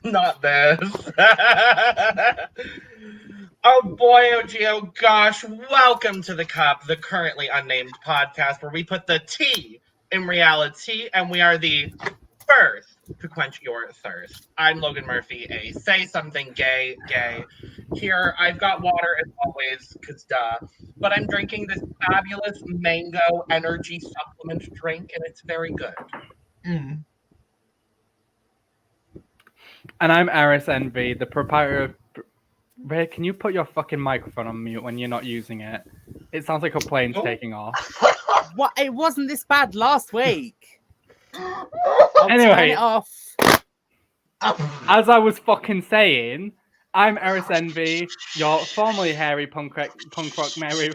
Not this. Oh boy, oh gosh, welcome to The Cup, the currently unnamed podcast where we put the T in reality, and we are the first to quench your thirst. I'm Logan Murphy, a say something gay. Here, I've got water as always, because duh, but I'm drinking this fabulous mango energy supplement drink, and it's very good. Mm. And I'm Eris Envy, the proprietor of... Reya, can you put your fucking microphone on mute when you're not using it? It sounds like a plane's taking off. What? It wasn't this bad last week. Anyway, turn it off. As I was fucking saying, I'm Eris Envy, your formerly hairy punk rock Mary.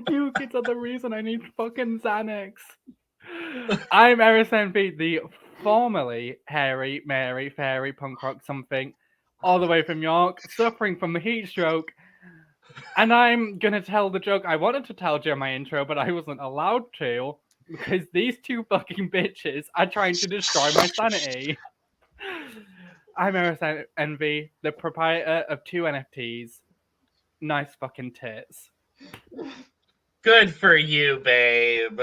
You kids are the reason I need fucking Xanax. I'm Eris Envy, the formerly hairy Mary fairy punk rock something, all the way from York, suffering from a heat stroke. And I'm gonna tell the joke I wanted to tell during my intro, but I wasn't allowed to because these two fucking bitches are trying to destroy my sanity. I'm Eris Envy, the proprietor of 2 NFTs. Nice fucking tits. Good for you, babe.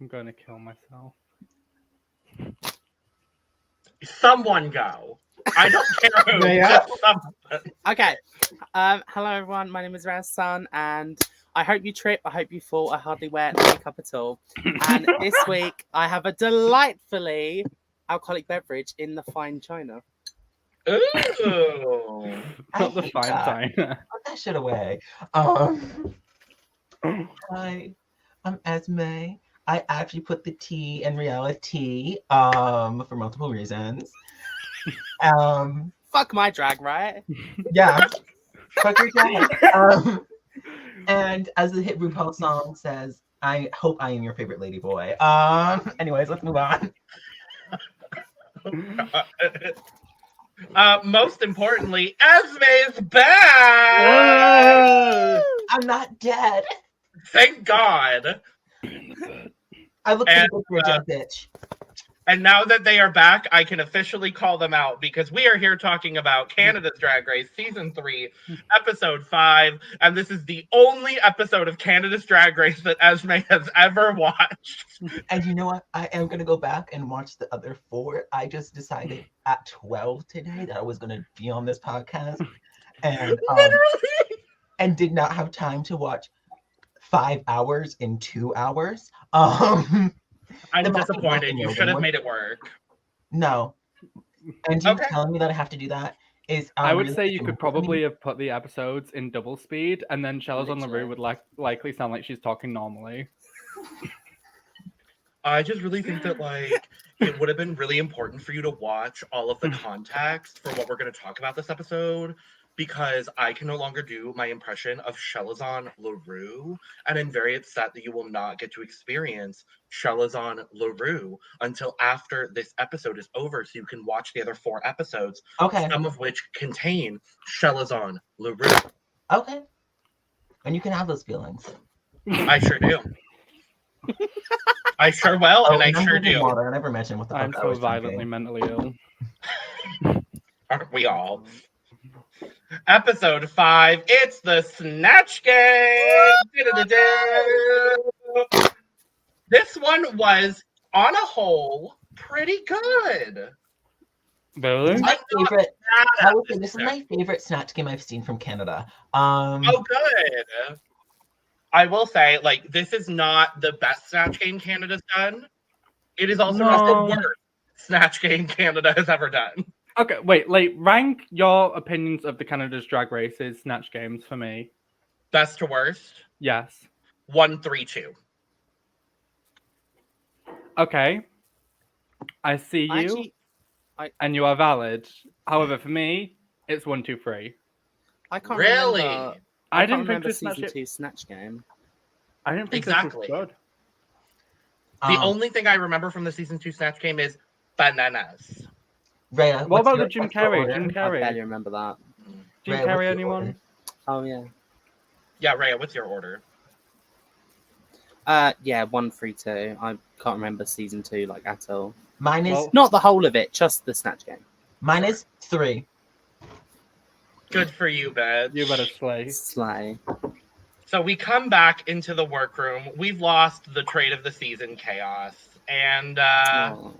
I'm gonna kill myself. Someone go. I don't care who. Reya? Okay. Hello everyone. My name is Hudson, and I hope you trip. I hope you fall. I hardly wear makeup at all. And this week I have a delightfully alcoholic beverage in the fine china. Ooh. Not the fine time. Put that shit away. Hi, I'm Esme. I actually put the T in reality for multiple reasons. Fuck my drag, right? Yeah. Fuck your drag. And as the hit RuPaul song says, I hope I am your favorite lady boy. Anyways, let's move on. Most importantly, Esme's back! I'm not dead. Thank God. I look pretty good for a dead bitch. And now that they are back, I can officially call them out because we are here talking about Canada's Drag Race Season 3, Episode 5, and this is the only episode of Canada's Drag Race that Esme has ever watched. And you know what? I am going to go back and watch the other 4. I just decided at 12 today that I was going to be on this podcast. And Literally! And did not have time to watch 5 hours in 2 hours. I'm disappointed. You should have made it work. No. And you telling me that I have to do that is... I would say you could probably have put the episodes in double speed, and then Shell's on the road would likely sound like she's talking normally. I just really think that, like, it would have been really important for you to watch all of the context for what we're going to talk about this episode, because I can no longer do my impression of Shelazon LaRue, and I'm very upset that you will not get to experience Shelazon LaRue until after this episode is over, so you can watch the other 4 episodes, some of which contain Shelazon LaRue. Okay. And you can have those feelings. I sure do. I sure will, and I sure do. Water. I never mentioned what the I'm fuck so I was violently drinking. mentally ill. Aren't we all? Episode 5, it's the Snatch Game! This one was, on a whole, pretty good. Really? My favorite. I would say this is my favorite Snatch Game I've seen from Canada. Oh, good. I will say, like, this is not the best Snatch Game Canada's done. It is also No. not the worst Snatch Game Canada has ever done. Okay, wait, like, rank your opinions of the Canada's Drag Races Snatch Games for me. Best to worst, Yes. 1, 3, 2. Okay. I see you, and you are valid. However, for me, it's 1, 2, 3. I can't Really? remember. I can't didn't think remember this season Snatch 2 Snatch Game. I didn't think Exactly. this was good. The only thing I remember from the season 2 Snatch Game is bananas. Reya, What about the what's Jim your Carrey? order? Jim I barely Carrey. remember that. Jim Reya, what's Carrey, your anyone? order? Oh yeah. Yeah, Reya, what's your order? Yeah, 1, 3, 2. I can't remember season 2 like at all. Mine is Well- Not the whole of it, just the Snatch Game. 3. Good for you, bitch. You better slay. Slay. So we come back into the workroom. We've lost the trade of the season, Chaos. And Oh.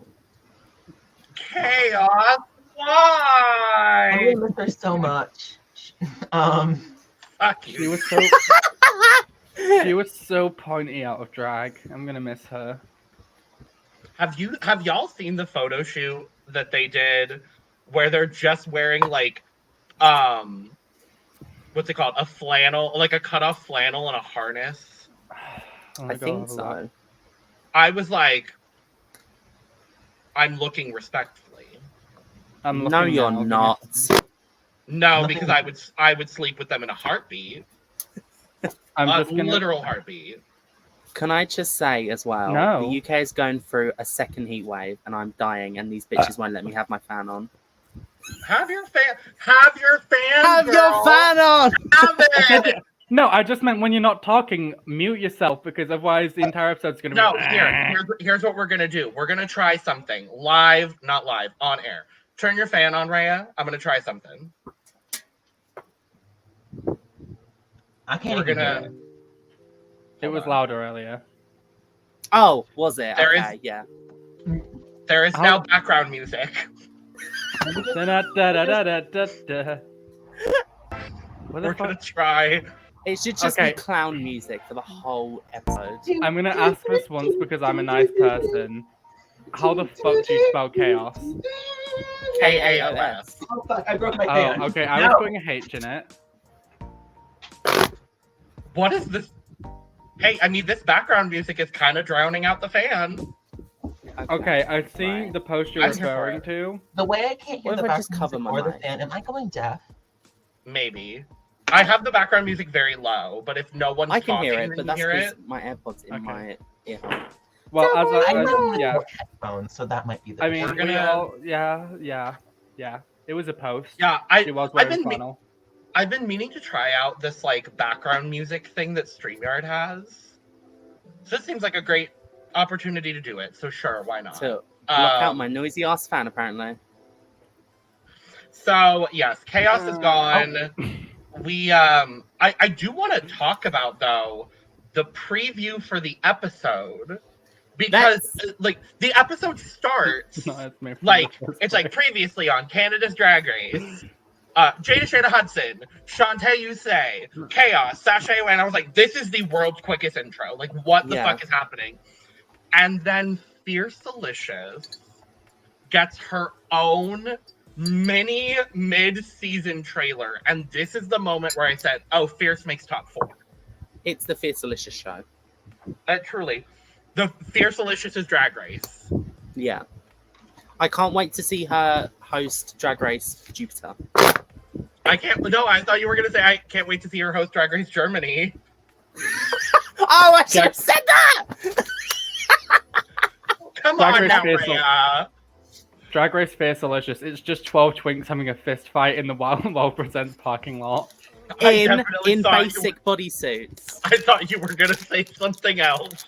Chaos, I why? miss her so much. Fuck She you. was so she was so pointy out of drag. I'm gonna miss her. Have y'all seen the photo shoot that they did where they're just wearing like what's it called? A flannel, like a cut-off flannel and a harness. Oh, I think so. I was like, I'm looking respectfully. I'm No, looking you're now, not. No, Nothing- because I would sleep with them in a heartbeat. I'm A just gonna. literal heartbeat. Can I just say as well, No. the UK is going through a second heat wave and I'm dying and these bitches won't let me have my fan on. Have your fan. Have your fan. girl. on! Have it. No, I just meant when you're not talking, mute yourself because otherwise the entire episode's gonna No, be. here's what we're gonna do. We're gonna try something live, not live, on air. Turn your fan on, Reya. I'm gonna try something. I can't We're even gonna- hear it. It was louder earlier. Oh, was it? There Okay, yeah. There is How- now background music. Da-da-da-da-da-da-da. What the We're gonna fuck? try. It should just Okay. be clown music for the whole episode. I'm gonna ask this once because I'm a nice person. How the fuck do you spell chaos? KAOS. Oh fuck! I broke my fan. Oh, okay. I was No. putting a H in it. What is this? Hey, I mean, this background music is kind of drowning out the fan. Okay, I see Right. the post you're I'm here for referring it. to. The way I can't hear What the if I just background cover music my or the mic? fan, am I going deaf? Maybe. I have the background music very low, but if no one's I can talking, hear it, then but you that's hear because it. my AirPods in Okay. my earphone. Well, I as know yeah. headphones, so that might be the. I mean, We're we gonna- all, yeah. It was a post. Yeah, She was I've wearing been flannel. I've been meaning to try out this like background music thing that StreamYard has. So this seems like a great opportunity to do it. So sure, why not? So block out Um, my noisy ass fan apparently. So yes, chaos is gone. We I do want to talk about though the preview for the episode because like the episode starts No, it's me from like the first it's like place. previously on Canada's Drag Race. Jada, Shada, Hudson, Shantae Yusei, Chaos, Sashay Wayne. I was like, this is the world's quickest intro. Like, what the Yeah. fuck is happening? And then Fiercalicious gets her own mini mid-season trailer, and this is the moment where I said, "Oh, Fierce makes top 4." It's the Fiercalicious show. Truly, the Fiercalicious' Drag Race. Yeah. I can't wait to see her host Drag Race Jupiter. I can't. No, I thought you were gonna say I can't wait to see her host Drag Race Germany. Oh, I should have said that! Come Drag on Race now, Fierce- Reya. Drag Race Fiercalicious. It's just 12 twinks having a fist fight in the Wild Presents parking lot. I In definitely thought you basic bodysuits. I thought you were gonna say something else.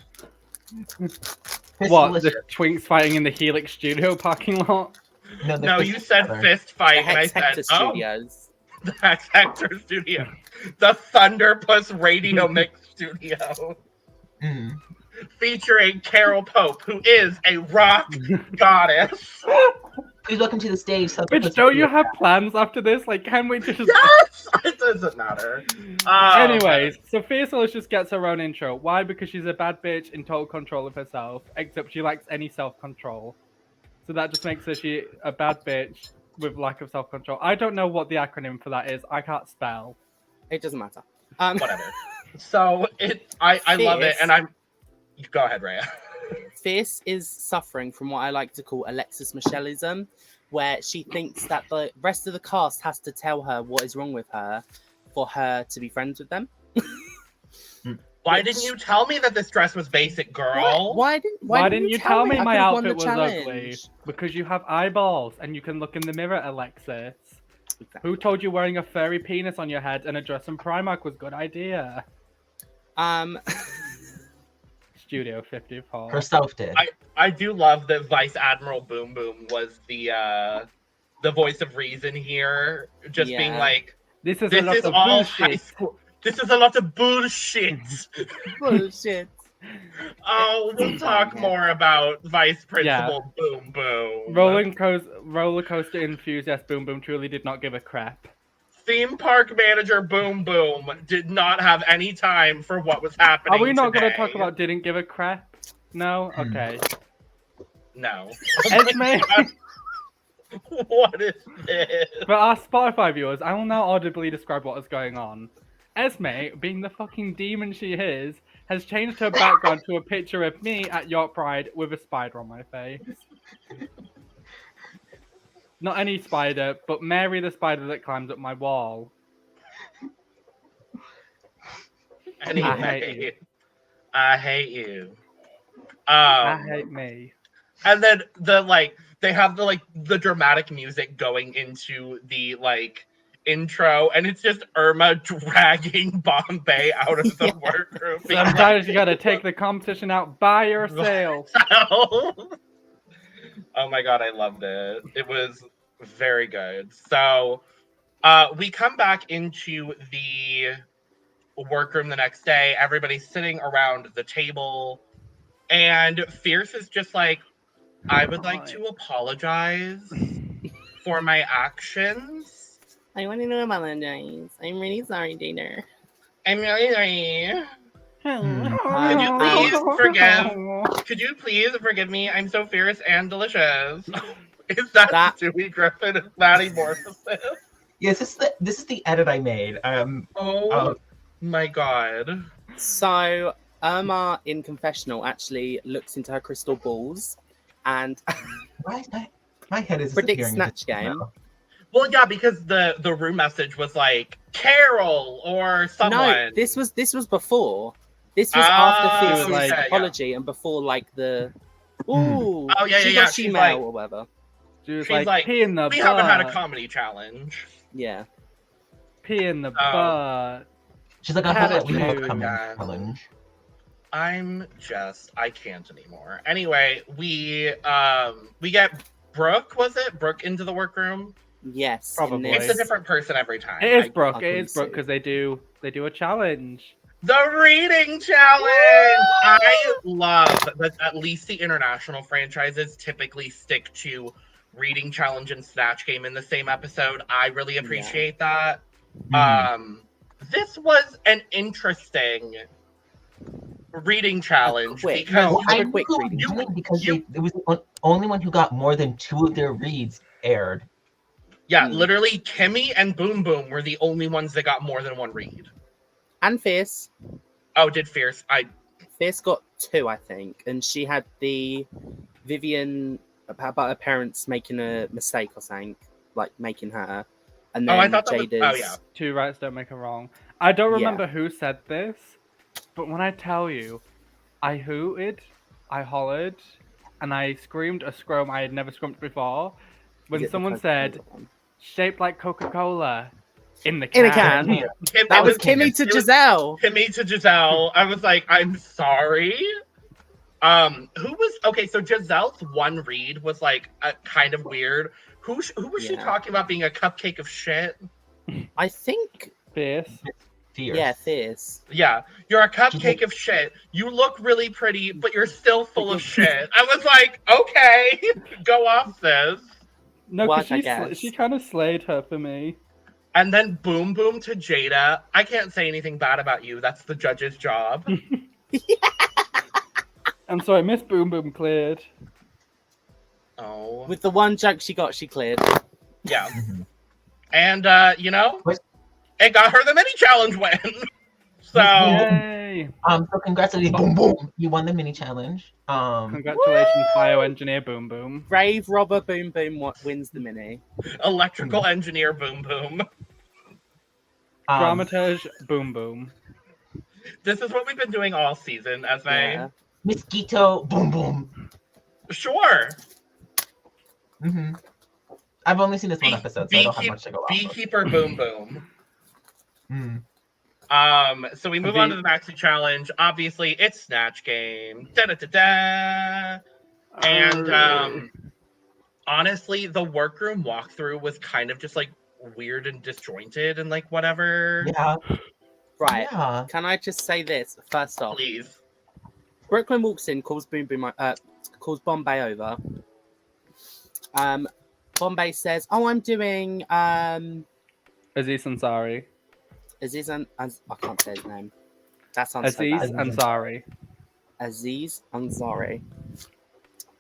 What? Fiercalicious. The twinks fighting in the Helix Studio parking lot? No, the No, fist you said together. fist The fight, and I Hex said, Hector "Oh, Studios. the Hex Hector Studio, the Thunderpuss Radio Mix Studio, Mm. featuring Carol Pope, who is a rock goddess." Please welcome to the stage. Bitch, don't you have plans after this? Like, can we just... Yes! It doesn't matter. Anyways, so Fiercalicious gets her own intro. Why? Because she's a bad bitch in total control of herself, except she lacks any self-control. So that just makes her a bad bitch with lack of self-control. I don't know what the acronym for that is. I can't spell. It doesn't matter. Whatever. So I love it, and I'm. Go ahead, Reya. Fierce is suffering from what I like to call Alexis Michelleism, where she thinks that the rest of the cast has to tell her what is wrong with her for her to be friends with them. Why didn't you tell me that this dress was basic, girl? Why didn't you tell me my I could've won outfit the was challenge? ugly? Because you have eyeballs and you can look in the mirror, Alexis. Who told you wearing a furry penis on your head and a dress from Primark was a good idea? Studio 54. Herself did. I do love that Vice Admiral Boom Boom was the voice of reason here, just being Yeah. like, This is this a lot is of all bullshit. high school. This is a lot of bullshit. Bullshit. Oh, we'll talk Yeah. more about Vice Principal Boom Boom. Roller coaster enthusiast Boom Boom truly did not give a crap. Theme park manager Boom Boom did not have any time for what was happening. Are we not going to today. talk about didn't give a crap? No? Okay. No. Esme, What is this? for our Spotify viewers, I will now audibly describe what is going on. Esme, being the fucking demon she is, has changed her background to a picture of me at York Pride with a spider on my face. Not any spider, but Mary the spider that climbs up my wall. Anyway, I hate you. I hate you. I hate me. And then they have the dramatic music going into the intro, and it's just Irma dragging Bombae out of the workroom. Sometimes you gotta take the competition out by yourself. Oh my god, I loved it. It was very good. So we come back into the workroom the next day. Everybody's sitting around the table, and Fierce is just like, I would like to apologize for my actions. I want to apologize. I'm really sorry, Jada. I'm really sorry. Could you please forgive me? I'm so fierce and delicious. Is that Stewie Griffin and Maddie Morris? Yes, this is the edit I made. Oh my god. So Irma in confessional actually looks into her crystal balls and my head is predicts Snatch Game. Well, yeah, because the room message was like Carol or someone. No, this was before. This was after Fierce's like, apology and before the ooh. Oh yeah, she yeah. got She's Gmail like, or whatever. She was she's like, pee in the we butt. haven't had a comedy challenge. Yeah. Pee in the butt. She's like, I Had thought it we had a too. comedy challenge. I can't anymore. Anyway, we get Brooke, was it? Brooke into the workroom? Yes. Probably. It's a different person every time. It is Brooke. I It couldn't is Brooke see. because they do a challenge. The reading challenge! I love that at least the international franchises typically stick to reading challenge and Snatch Game in the same episode. I really appreciate that. This was an interesting reading challenge Quick. because No, I quick knew reading. because it was the only one who got more than 2 of their reads aired. yeah, literally Kimmy and Boom Boom were the only ones that got more than one read. And Fierce. Oh, did Fierce? Fierce got 2, I think, and she had the Vivian about her parents making a mistake or something, like making her, and then I thought that was, Jada's. 2 rights don't make a wrong. I don't remember who said this, but when I tell you, I hooted, I hollered, and I screamed a scream I had never screamed before when someone said, shaped like Coca-Cola in the can. In a can. Kim, That it was Kimmy to it was Gisele. Kimmy to Gisele. I was like, I'm sorry. Who was okay? So Giselle's one read was like kind of weird. Who was she talking about being a cupcake of shit? I think. Fierce. Fierce. Yeah, Fierce. Yeah, you're a cupcake of shit. You look really pretty, but you're still full of shit. I was like, okay, go off, sis. No, Work, I because guess. she kind of slayed her for me. And then boom boom to Jada. I can't say anything bad about you. That's the judge's job. I'm sorry, Miss Boom Boom cleared. Oh. With the one joke she got, she cleared. Yeah. Mhm. And you know, What? it got her the mini challenge win. So Yay! So congratulations, boom boom. You won the mini challenge. Congratulations, bioengineer Boom Boom. Brave robber Boom Boom wins the mini. electrical engineer boom boom. Dramaturge Boom Boom. This is what we've been doing all season, Esme. Yeah. Mosquito, boom boom. Sure. hmm I've only seen this one episode, so I don't have much to go off of. Beekeeper boom boom. Mm. So we move on to the Maxi Challenge. Obviously, it's Snatch Game. Da-da-da-da. And honestly, the workroom walkthrough was kind of just like weird and disjointed and like whatever. Yeah. Right. Yeah. Can I just say this first off? Please. Brooklyn walks in, calls calls Bombae over. Bombae says, "Oh, I'm doing Aziz Ansari. Aziz I can't say his name. That sounds Aziz so bad. Ansari. Aziz Ansari.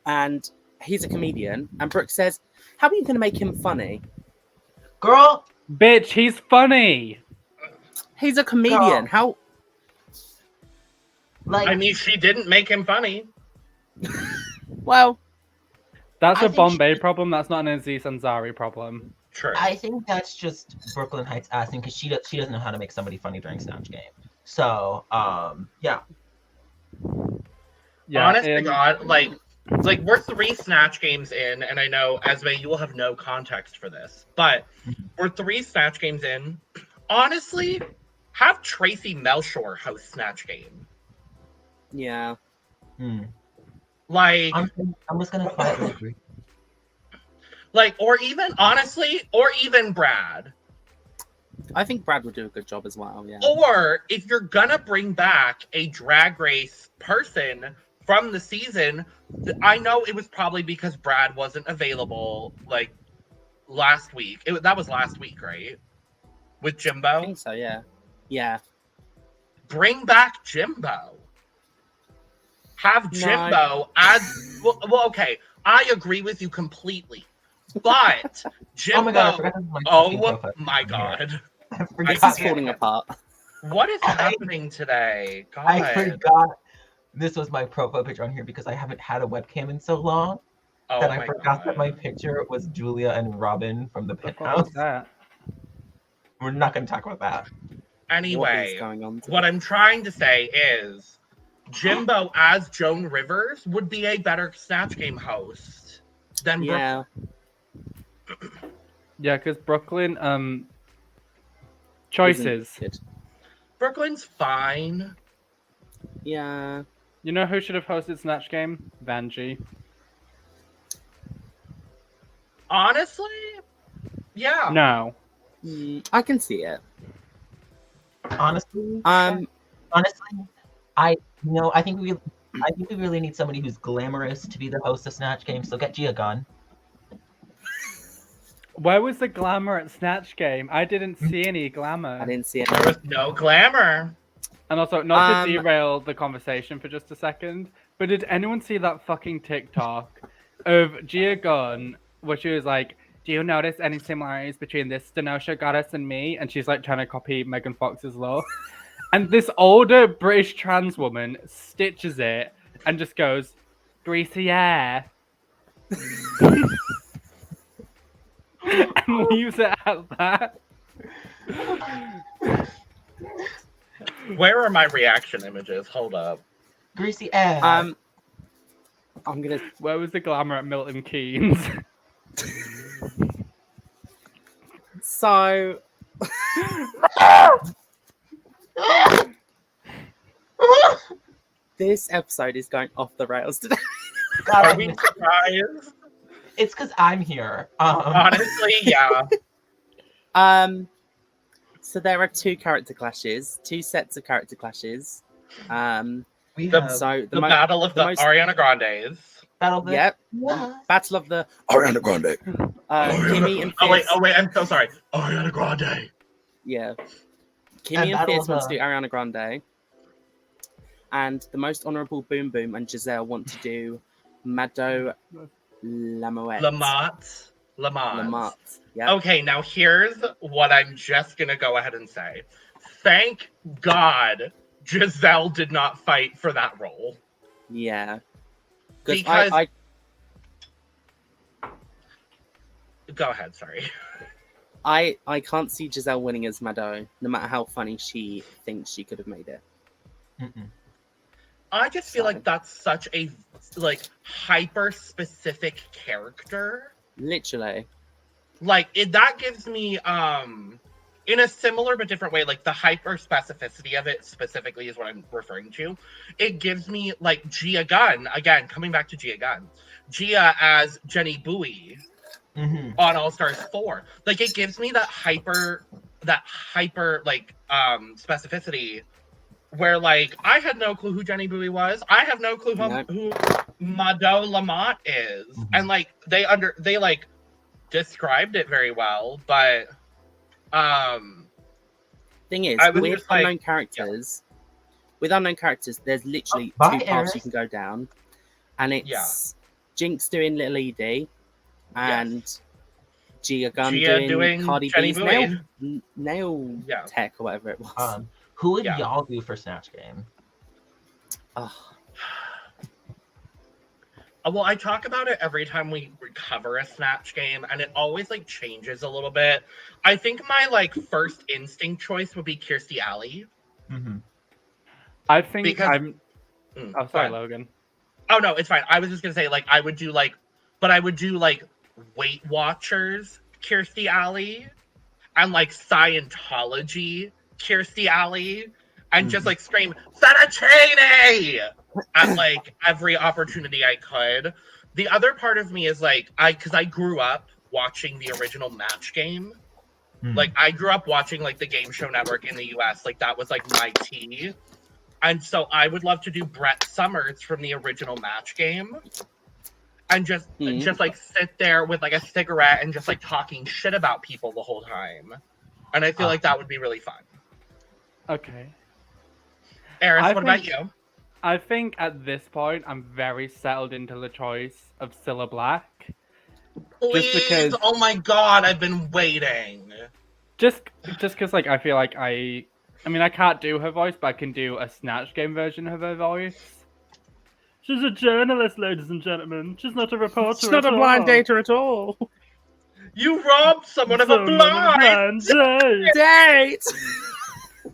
And he's a comedian. And Brooke says, "How are you going to make him funny? Girl, Bitch, he's funny. He's a comedian. Girl. How?" like I mean, she didn't make him funny. Well, That's I a think Bombay she- problem. That's not an Aziz Ansari problem. True. I think that's just Brooklyn Heights asking because she doesn't know how to make somebody funny during Snatch Game. So, yeah. Yeah. Honest to God, like we're 3 Snatch Games in, and I know, Esme, you will have no context for this, but we're 3 Snatch Games in. Honestly, have Tracy Melshore host Snatch Game. yeah. Mm. Like, I'm just gonna quietly agree. or even Brad. I think Brad would do a good job as well. Yeah. Or if you're gonna bring back a drag race person from the season, I know it was probably because Brad wasn't available like last week. That was last week, right? With I Jimbo. think so. Yeah. Yeah. Bring back Jimbo. Have Jimbo as well. Okay, I agree with you completely, but Jimbo. Oh my god, I forgot this is my fucking Oh profile. my god, I This forgot. is falling apart. what is happening today? God, I forgot this was my profile picture on here because I haven't had a webcam in so long oh that I my forgot that God. my picture was Julia and Robin from the What the fuck penthouse. was that? We're not going to talk about that. What Anyway, is going on? what I'm trying to say is Jimbo as Joan Rivers would be a better Snatch Game host than Yeah. Yeah, because Brooklyn, Isn't choices. good. Brooklyn's fine. Yeah. You know who should have hosted Snatch Game? Vanjie. Honestly, yeah. No. I can see it. Honestly, Um. I think we really need somebody who's glamorous to be the host of Snatch Game. So get Gia Gunn. Where was the glamour at Snatch Game? I didn't see any I glamour. didn't see it. There was no glamour. And also, not to Um, derail the conversation for just a second, but did anyone see that fucking TikTok of Gia Gunn, where she was like, "Do you notice any similarities between this Stenosha goddess and me?" And she's like trying to copy Megan Fox's look. And this older British trans woman stitches it and just goes, "Greasy hair." And leaves it at that. Where are my reaction images? Hold up. Greasy ass. I'm gonna. Where was the glamour at Milton Keynes? So this episode is going off the rails today. God, Are we surprised? it's because I'm here. Honestly, yeah. So there are 2 character clashes, 2 sets of character clashes. We The- have So The battle of the the most- Ariana Grandes. Battle of the Yep. Yes. Battle of the Ariana Grande. Kimmy and Oh wait, Fierce. I'm so sorry. Ariana Grande. Yeah. And Kimmy and Battle Fierce of want to the- do Ariana Grande. And the most honourable Boom Boom and Gisele want to do Mado Lamoette. Lamont. Yep. Okay, now here's what I'm just gonna go ahead and say. Thank God Giselle did not fight for that role. Yeah. Because I go ahead, sorry. I can't see Giselle winning as Mado, no matter how funny she thinks she could have made it. Mm-mm. I just feel Sorry. like that's such a hyper specific character. Literally. That gives me in a similar but different way, like the hyper specificity of it specifically is what I'm referring to. It gives me like Gia Gunn, again, coming back to Gia Gunn. Gia as Jenny Bowie Mm-hmm. on All Stars 4. Like it gives me that hyper specificity where like I had no clue who Jenny Bowie was. I have no clue who Mado Lamont is. Mm-hmm. And like they like described it very well, but Thing is, I was with just like- unknown characters, there's literally Bye, two paths you Eris. can go down, and it's Jinx doing Little Edie, and Gia Gunn Gia doing Cardi Jenny B's Bowie. nail Yeah. tech or whatever it was. Who would Yeah. y'all do for Snatch Game? Ugh. Well, I talk about it every time we cover a Snatch Game, and it always like changes a little bit. I think my like first instinct choice would be Kirstie Alley. Mm-hmm. I think Because- I'm. Mm, Oh, go sorry, ahead. Logan. Oh no, it's fine. I was just gonna say I would do Weight Watchers Kirstie Alley and like Scientology Kirstie Alley and just like scream Fettuccine at like every opportunity I could. The other part of me is because I grew up watching the original Match Game. Like I grew up watching like the Game Show Network in the US. Like that was like my tea. And so I would love to do Brett Summers from the original Match Game. And just like sit there with like a cigarette and just like talking shit about people the whole time. And I feel like that would be really fun. Okay. Eris, I what about think- you? I think at this point I'm very settled into the choice of Cilla Black. Please, because- oh my god, I've been waiting. Just because like I feel like I mean I can't do her voice, but I can do a Snatch Game version of her voice. She's a journalist, ladies and gentlemen. She's not a reporter. It's not a blind data at all. You robbed someone of a blind Date.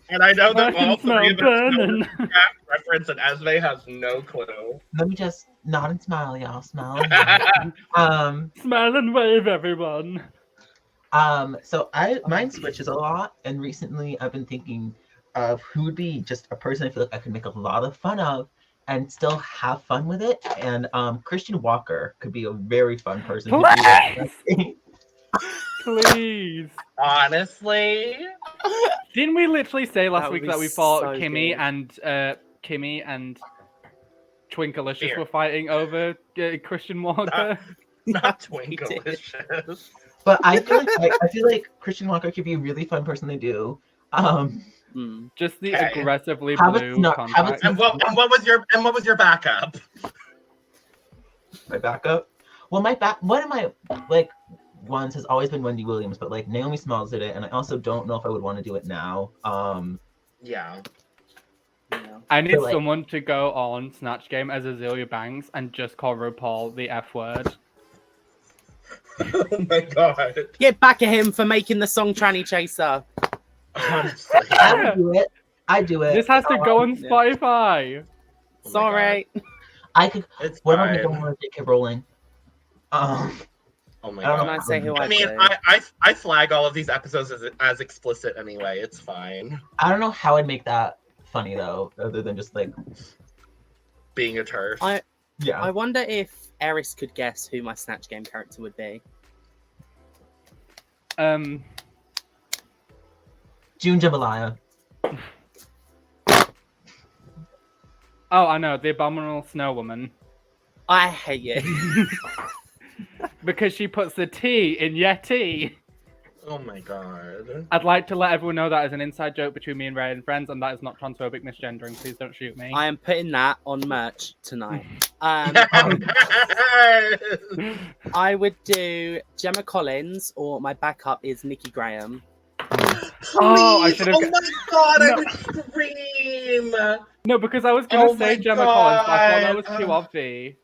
And I know I that all can smell three of us know burning. that reference, and Esme has no clue. Let me just nod and smile, y'all. Smile. Smile and wave, everyone. So mine switches a lot, and recently I've been thinking of who would be just a person I feel like I could make a lot of fun of and still have fun with it. And Christian Walker could be a very fun person to do that. Please. Honestly, Didn't we literally say last That would week be that we thought so Kimmy and Twinkleicious Here. were fighting over Christian Walker? not did. Twinklicious. But I feel like Christian Walker could be a really fun person to do. Just the Okay. aggressively Have it blue not- have it contact. And what was your backup? My backup. Well, one of my like ones has always been Wendy Williams, but like Naomi Smalls did it, and I also don't know if I would want to do it now. Yeah. I need like- someone to go on Snatch Game as Azealia Banks and just call RuPaul the F word. Oh my god. Get back at him for making the song Tranny Chaser. Honestly. I would do it. I do it. This has to go on yeah. Spotify. Oh my Sorry. I could. It's What about fine. we don't want to J.K. Rowling? Oh my I don't god. know. Can I say who I I mean, do? I flag all of these episodes as explicit anyway. It's fine. I don't know how I'd make that funny though, other than just like Being a turf. yeah. I wonder if Eris could guess who my Snatch Game character would be. June Jambalaya. Oh, I know, the Abominable Snow Woman. I hate you. Because she puts the T in Yeti. Oh my god. I'd like to let everyone know that is an inside joke between me and Reya and friends, and that is not transphobic misgendering. Please don't shoot me. I am putting that on merch tonight. I would do Gemma Collins, or my backup is Nikki Graham. Oh, I should have. Oh my god, I No. would scream! No, because I was gonna Oh say my Gemma Collins, but I thought that was God. too obvious.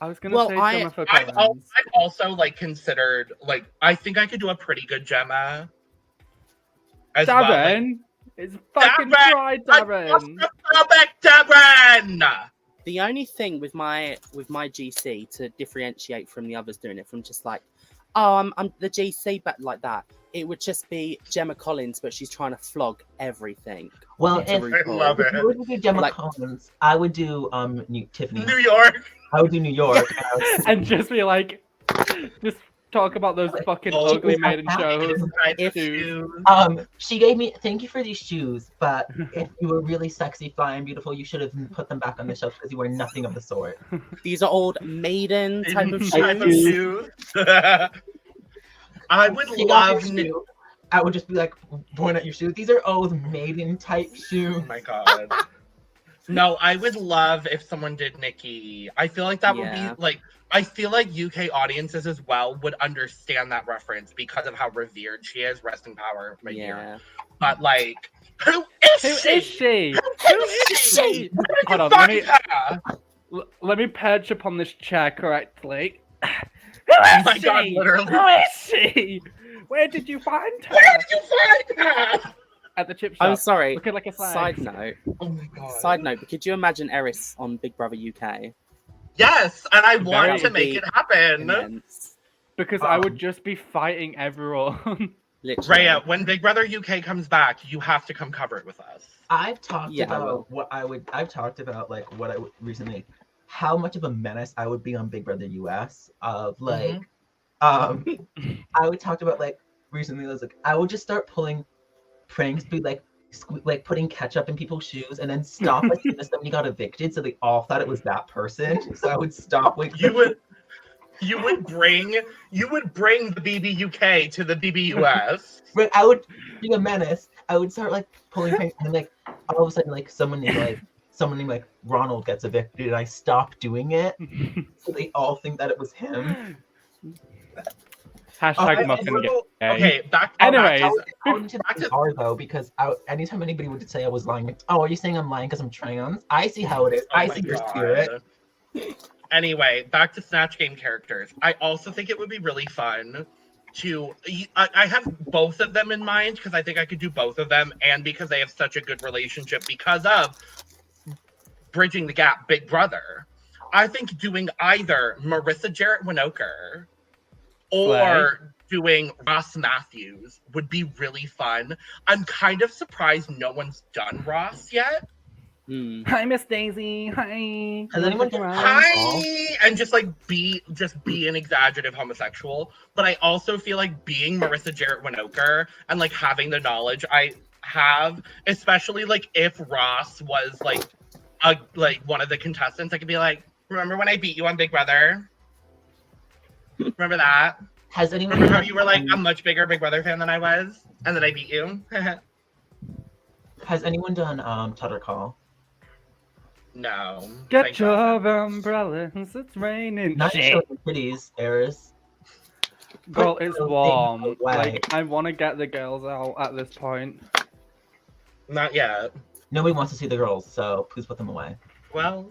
I was gonna Well, say I- Gemma for I've Collins. also like considered like I think I could do a pretty good Gemma. As well. Like, Darren, it's fucking Darren! try, Darren. Darren! The only thing with my GC to differentiate from the others doing it from just like, oh, I'm the GC, but like that, it would just be Gemma Collins, but she's trying to flog everything. Well, to if RuPaul. I love if you were to do Gemma Like- Collins, I would do Tiffany. New York. I would do New York. And just be like, just talk about those fucking Oh, ugly it's maiden like shows. If- She gave me thank you for these shoes, but if you were really sexy, fly, and beautiful, you should have put them back on the shelf because you were nothing of the sort. These are old maiden type of Type of shoes. shoes. I would Take off love. your shoe. I would just be like, point at your shoes. These are old maiden type shoes. Oh my god. No, I would love if someone did Nikki. I feel like that would Yeah. be like. I feel like UK audiences as well would understand that reference because of how revered she is. Rest in power, my dear. Yeah. But like, who Who is she? is she? Who is she? Hold on, Find her! let me perch upon this chair correctly. Who Oh is my she? god, literally. Who is she? Where did you find her? Where did you find her? At the chip shop. I'm sorry. Looking like a flag. Side note. Oh my god. Side note. Could you imagine Eris on Big Brother UK? Yes, and I Very want to make deep. it happen. Immense. Because I would just be fighting everyone. Literally. Rhea, when Big Brother UK comes back, you have to come cover it with us. I've talked Yeah, I will. about what I would. I've talked about like what I would recently, how much of a menace I would be on Big Brother US. Of like, I would talk about like recently. I was like, I would just start pulling pranks, be like, like putting ketchup in people's shoes, and then stop as soon as somebody got evicted, so they all thought it was that person. So I would stop. Like, You would bring the BBUK to the BBUS. Right, I would be a menace. I would start like pulling pranks, and like all of a sudden, like someone named Ronald gets evicted, and I stop doing it, so they all think that it was him. Hashtag Okay, muffin well, gay. okay, back. Anyways. I went into the bar though, because anytime anybody would say I was lying, like, oh, are you saying I'm lying because I'm trans? I see how it is. Oh I my see your God. spirit. Anyway, back to Snatch Game characters. I also think it would be really fun to. I have both of them in mind because I think I could do both of them, and because they have such a good relationship because of bridging the gap. Big Brother. I think doing either Marissa Jarrett Winokur or doing Ross Matthews would be really fun. I'm kind of surprised no one's done Ross yet. Hmm. Hi, Miss Daisy. Hi. Has anyone done Hi, and just be an exaggerative homosexual. But I also feel like being Marissa Jarrett Winokur and like having the knowledge I have, especially like if Ross was like one of the contestants, I could be like, remember when I beat you on Big Brother? Remember that? Has anyone? Remember how you were like a much bigger Big Brother fan than I was, and then I beat you? Has anyone done Tutter Call? No. Get thank your God. umbrellas, it's raining. Not Shit. showing titties, Eris. Girl, Put it's those things warm. away. Like, I want to get the girls out at this point. Not yet. Nobody wants to see the girls, so please put them away. Well,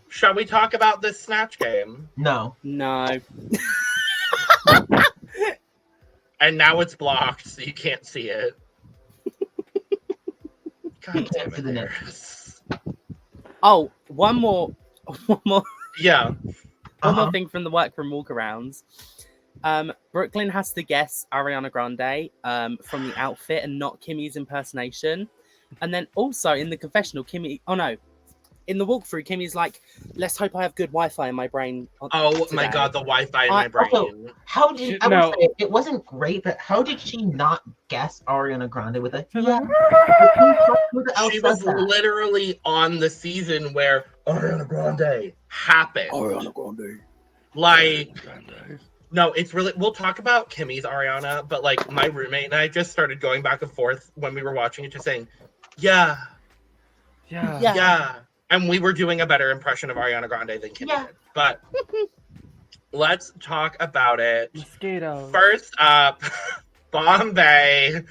shall we talk about this Snatch Game? No. No. And now it's blocked, so you can't see it. God Can't damn see the it, net. Eris. Oh, one more Yeah. One more thing from the Werk Room walkarounds. Brooklyn has to guess Ariana Grande from the outfit and not Kimmy's impersonation. And then also in the confessional, in the walkthrough, Kimmy's like, let's hope I have good Wi-Fi in my brain. Oh my today." God, the Wi-Fi in my brain. Also, how did Shit, I no. would say it wasn't great, but how did she not guess Ariana Grande with a Yeah. She was literally on the season where Ariana Grande happened. Ariana Grande. Like, no, it's really, we'll talk about Kimmy's Ariana, but like my roommate and I just started going back and forth when we were watching it, just saying, yeah. And we were doing a better impression of Ariana Grande than Kimmy did. But let's talk about it. Mosquitoes. First up, Bombae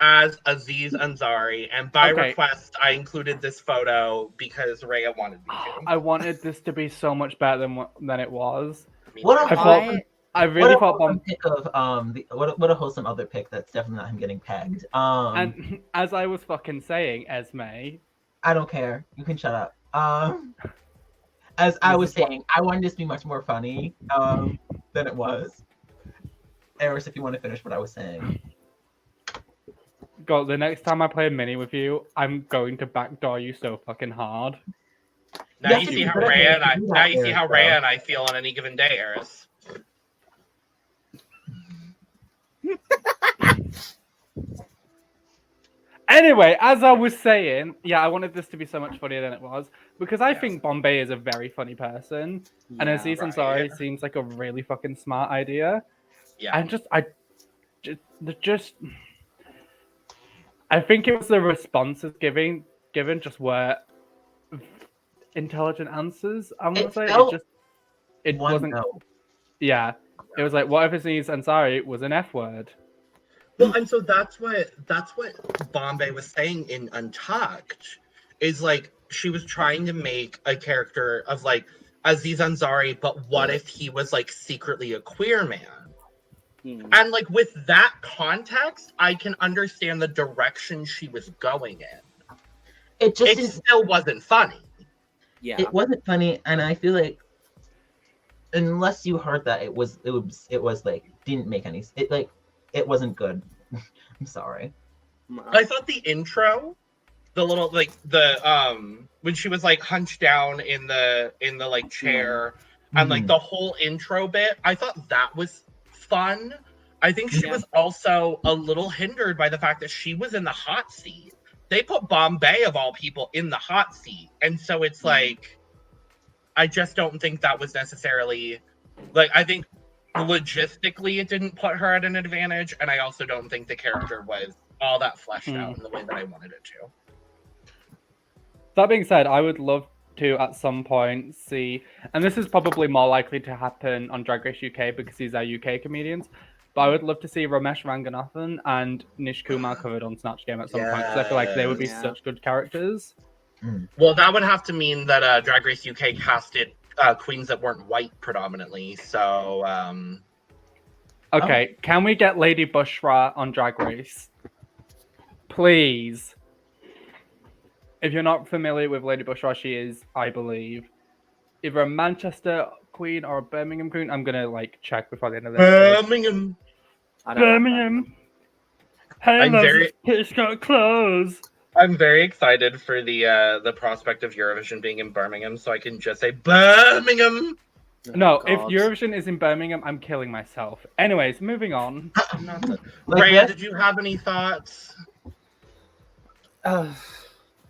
as Aziz Ansari. And by request, I included this photo because Reya wanted me to. I wanted this to be so much better than it was. I really thought Bombae pick of what a wholesome other pick that's definitely not him getting pegged. And as I was fucking saying, Esme, I don't care. You can shut up. As I was saying, I wanted this to be much more funny than it was. Eris, if you want to finish what I was saying. God, the next time I play a mini with you, I'm going to backdoor you so fucking hard. Now you see how Reya and I feel on any given day, Eris. Anyway, as I was saying, yeah, I wanted this to be so much funnier than it was because I think Bombae is a very funny person, and Aziz Ansari seems like a really fucking smart idea. Yeah, and I think it was the responses given just were intelligent answers. I'm gonna say it wasn't. No. Yeah, it was like, what if Aziz Ansari was an F word? Well, and so that's what Bombae was saying in Untucked, is like she was trying to make a character of like Aziz Ansari, but what if he was like secretly a queer man? And like with that context, I can understand the direction she was going in. It still wasn't funny. Yeah, it wasn't funny, and I feel like unless you heard that, it was like didn't make any. It wasn't good. I'm sorry. I thought the intro, the little like the when she was like hunched down in the like chair and like the whole intro bit, I thought that was fun. I think she was also a little hindered by the fact that she was in the hot seat. They put Bombae of all people in the hot seat, and so it's like I just don't think that was necessarily like I think logistically it didn't put her at an advantage, and I also don't think the character was all that fleshed out in the way that I wanted it to. That being said, I would love to at some point see, and this is probably more likely to happen on Drag Race UK because these are UK comedians, but I would love to see Ramesh Ranganathan and Nish Kumar covered on Snatch Game at some point because I feel like they would be such good characters. Well, that would have to mean that Drag Race UK casted queens that weren't white predominantly, so okay, can we get Lady Bushra on Drag Race? Please. If you're not familiar with Lady Bushra, she is, I believe, either a Manchester queen or a Birmingham queen. I'm gonna like check before the end of this. Birmingham. Birmingham. Hey, it's got clothes. I'm very excited for the prospect of Eurovision being in Birmingham, so I can just say Birmingham. No, if Eurovision is in Birmingham, I'm killing myself. Anyways, moving on. Reya, did you have any thoughts?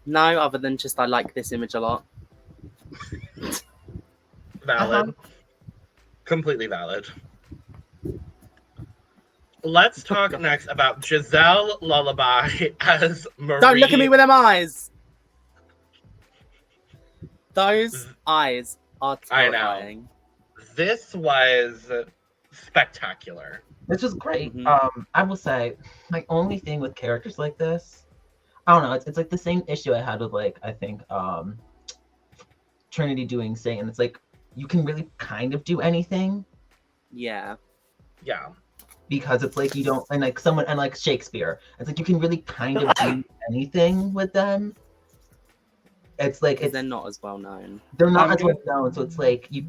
No, other than just I like this image a lot. Valid. Completely valid. Let's talk next about Gisele Lullaby as Marie. Don't look at me with them eyes. Those eyes are terrifying. I know. This was spectacular. This was great. I will say, my only thing with characters like this, I don't know. It's like the same issue I had with like I think Trinity doing Satan. It's like you can really kind of do anything. Yeah. Yeah. Because it's like you don't and like someone and like Shakespeare. It's like you can really kind of do anything with them. It's like they're not as well known. They're not as well known, so it's like you.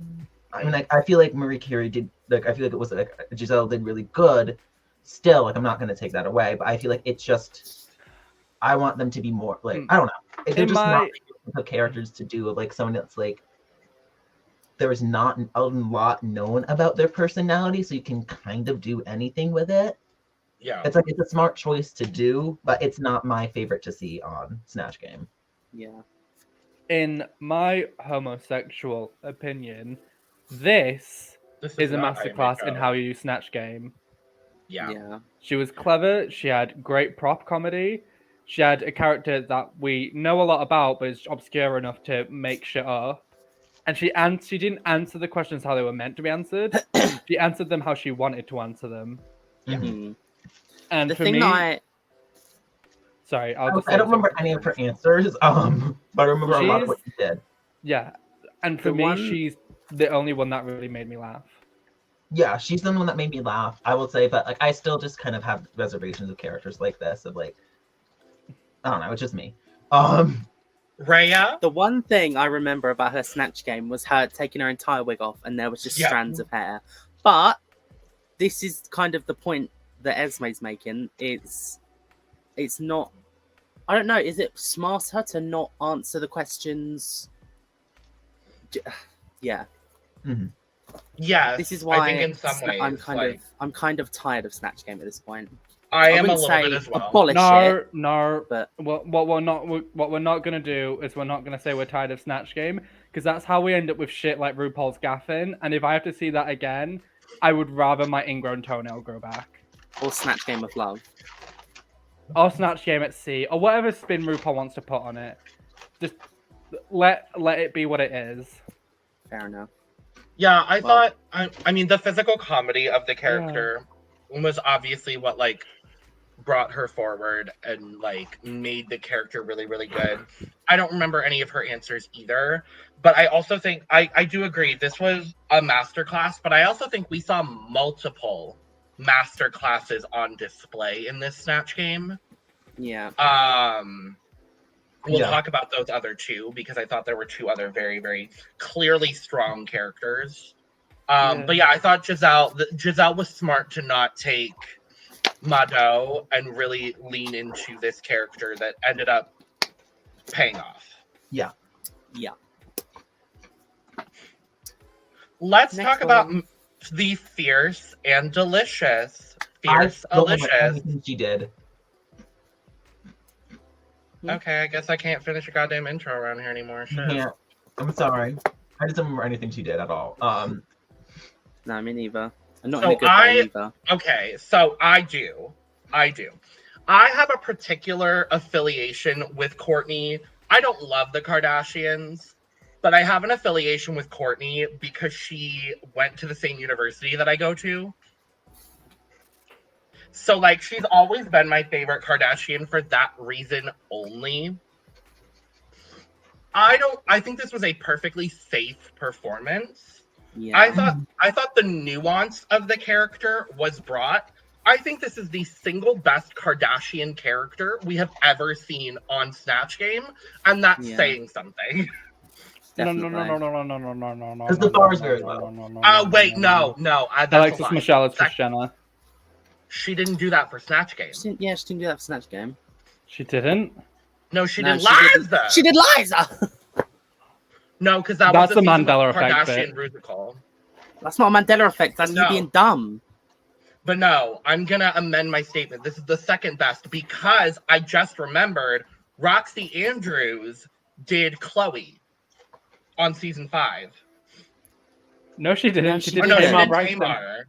I mean, like I feel like Marie Curie did. Like I feel like it was like Gisele did really good. Still, like I'm not going to take that away, but I feel like it's just. I want them to be more like I don't know. They're just not the characters to do like someone that's like. There is not a lot known about their personality, so you can kind of do anything with it. Yeah, it's like it's a smart choice to do, but it's not my favorite to see on Snatch Game. Yeah. in my homosexual opinion, this is a not how you masterclass make in out. how you use Snatch Game. Yeah. She was clever. She had great prop comedy. She had a character that we know a lot about, but is obscure enough to make shit up. And she didn't answer the questions how they were meant to be answered. She answered them how she wanted to answer them. Mhm. And The for thing me, that sorry, I don't remember any of her answers, but I remember a lot of what she did. Yeah, and for The me, one- she's the only one that really made me laugh. Yeah, she's the one that made me laugh, I will say, but like I still just kind of have reservations of characters like this, of like, I don't know, it's just me. Reya? The one thing I remember about her Snatch Game was her taking her entire wig off and there was just strands of hair. But this is kind of the point that Esme's making. It's not, I don't know, is it smart her to not answer the questions? Yeah. Mm-hmm. Yes. This is why I think in some ways I'm kind of tired of Snatch Game at this point. I am a wouldn't little say bit as well. abolish it. No. But what we're not gonna do is we're not gonna say we're tired of Snatch Game, because that's how we end up with shit like RuPaul's Gaffin. And if I have to see that again, I would rather my ingrown toenail grow back. Or Snatch Game of Love. Or Snatch Game at Sea, or whatever spin RuPaul wants to put on it. Just let it be what it is. Fair enough. Yeah, I thought, I mean, the physical comedy of the character was obviously what, like, brought her forward and, like, made the character really, really good. I don't remember any of her answers either, but I also think, I do agree, this was a masterclass, but I also think we saw multiple masterclasses on display in this Snatch Game. Yeah. We'll talk about those other two, because I thought there were two other very, very clearly strong characters. But yeah, I thought Gisele was smart to not take Mado and really lean into this character that ended up paying off. Yeah. Yeah. Let's Next talk about one. the fierce and delicious. I Fierce don't remember Alicious. anything she did. Okay, I guess I can't finish a goddamn intro around here anymore. Shit. Yeah, I'm sorry. I just don't remember anything she did at all. No, me neither. And not So in a good way either. Okay, so I do. I have a particular affiliation with Kourtney. I don't love the Kardashians, but I have an affiliation with Kourtney because she went to the same university that I go to. So, like, she's always been my favorite Kardashian for that reason only. I think this was a perfectly safe performance. Yeah. I thought the nuance of the character was brought. I think this is the single best Kardashian character we have ever seen on Snatch Game, and that's saying something. No. Because the bar is very low. Wait, no. That's Alexis a lie. Michelle is Christiana. She didn't do that for Snatch Game. She didn't do that for Snatch Game. She didn't. No, she No, did she didn't. Liza. She did Liza! No, because that's That's the the Mandela effect Kardashian bit. musical. That's not a Mandela effect. That's you No. being dumb. But no, I'm gonna amend my statement. This is the second best because I just remembered Roxy Andrews did Chloe on season 5. No, she didn't. She she did Oh, no, she Tamar did Braxton. Tamar.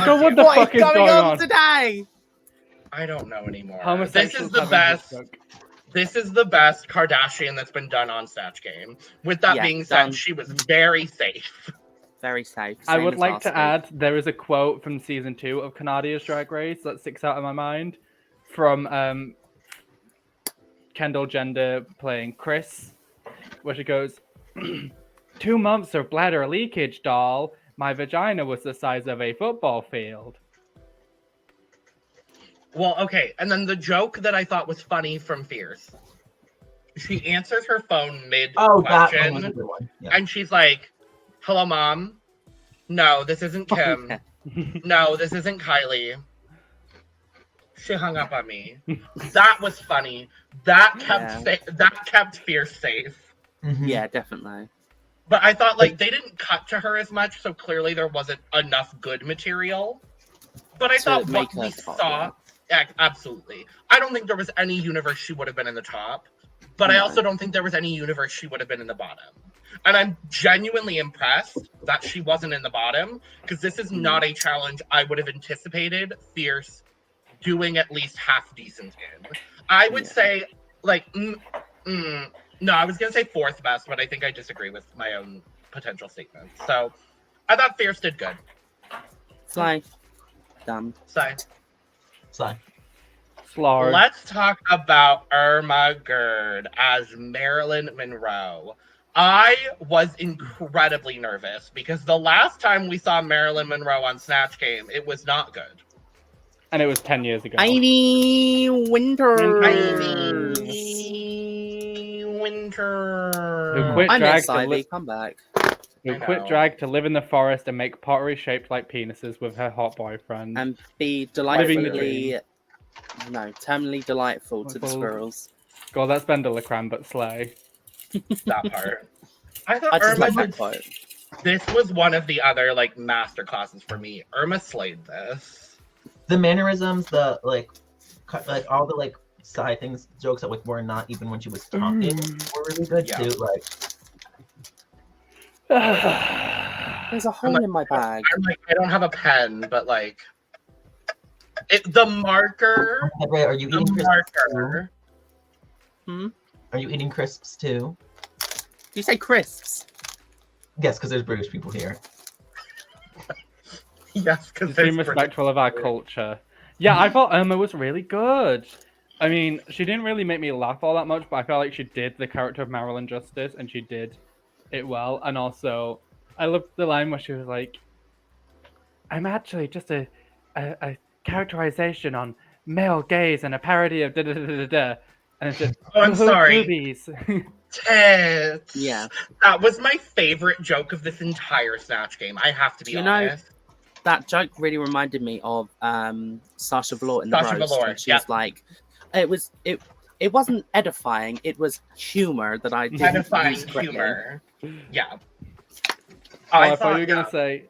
So what the What fuck is is going on? today? I don't know anymore. This Homosexuals is the having best. this book. This is the best Kardashian that's been done on Snatch Game. With that Yeah, being said, done. she was very safe. Very safe. I Same would as like last to week. add there is a quote from season 2 of Canadia's Drag Race that sticks out in my mind from Kendall Jenner playing Chris, where she goes, 2 months of bladder leakage, doll. My vagina was the size of a football field. Well, okay, and then the joke that I thought was funny from Fierce. She answers her phone mid Oh, that one was a question, good one. Yeah. and she's like, "Hello, Mom. No, this isn't Kim. No, this isn't Kylie." She hung up on me. That was funny. That kept Fierce safe. Mhm. Yeah, definitely. But I thought like they didn't cut to her as much, so clearly there wasn't enough good material. But I To thought make what we her top, saw, absolutely. I don't think there was any universe she would have been in the top. But I No. also don't think there was any universe she would have been in the bottom. And I'm genuinely impressed that she wasn't in the bottom, because this is not a challenge I would have anticipated Fierce doing at least half decent in. I would Yeah. say, like, no, I was going to say fourth best, but I think I disagree with my own potential statement. So I thought Fierce did good. Slay. Done. So Slard. let's talk about Irma Gerd as Marilyn Monroe. I was incredibly nervous because the last time we saw Marilyn Monroe on Snatch Game, it was not good. And it was 10 years ago. Ivy Winter. Ivy Winter. Who quit I drag miss to Ivy. Come back. Who I quit know. drag to live in the forest and make pottery shaped like penises with her hot boyfriend. And be Living the delightfully, terminally delightful to the Delightful. squirrels. God, that's Bendelacran, but slay. That part. I thought I just Irma like that did. quote. This was one of the other like master classes for me. Irma slayed this. The mannerisms, the like all the like side things, jokes that like were not even when she was talking were really good Yeah. too. Like There's a hole in my bag. I'm like, I don't have a pen, but like, the marker. Ray, are you The eating crisps too? marker. Are you eating crisps too? Do you say crisps? Yes, because there's British people here. Yes, because She's being respectful of our culture. Yeah, I thought Irma was really good. I mean, she didn't really make me laugh all that much, but I felt like she did the character of Marilyn justice, and she did it well. And also, I loved the line where she was like, "I'm actually just a characterization on male gaze and a parody of da da da da da." And it's just, Oh, I'm sorry. Boobies. Tits. Yeah. That was my favorite joke of this entire Snatch Game. I have to be You know, honest. That joke really reminded me of Sasha Velour in the Sasha roast. Velour, when she was like, it wasn't edifying. It was humor that I didn't Edifying use correctly. humor. Yeah. Oh, I thought you were yeah. gonna say,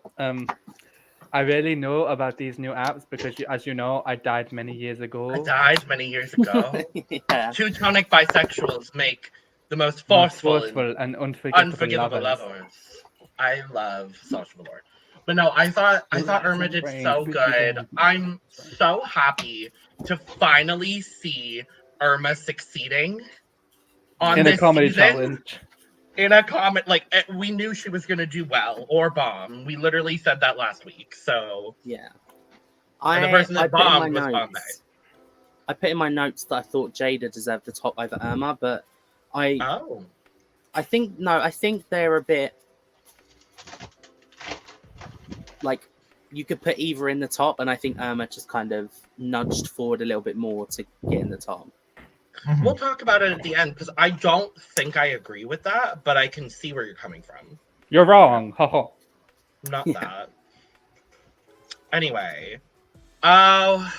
I really know about these new apps because, as you know, I died many years ago. I died many years ago. Yeah. Two-tonic bisexuals make the most forceful and and unforgivable, unforgivable lovers. lovers. I love Sasha Velour. But no, I thought Irma did so good. I'm so happy to finally see Irma succeeding on In a this comedy season. challenge. In a comment, like we knew she was gonna do well or bomb. We literally said that last week. So Yeah. And the person that put in my bombed was Bombae. notes. I put in my notes that I thought Jada deserved the top over Irma, but I think they're a bit like you could put either in the top, and I think Irma just kind of nudged forward a little bit more to get in the top. we'll talk about it at the end because I don't think I agree with that, but I can see where you're coming from. You're wrong. Haha. Not Yeah. that. Anyway. Oh,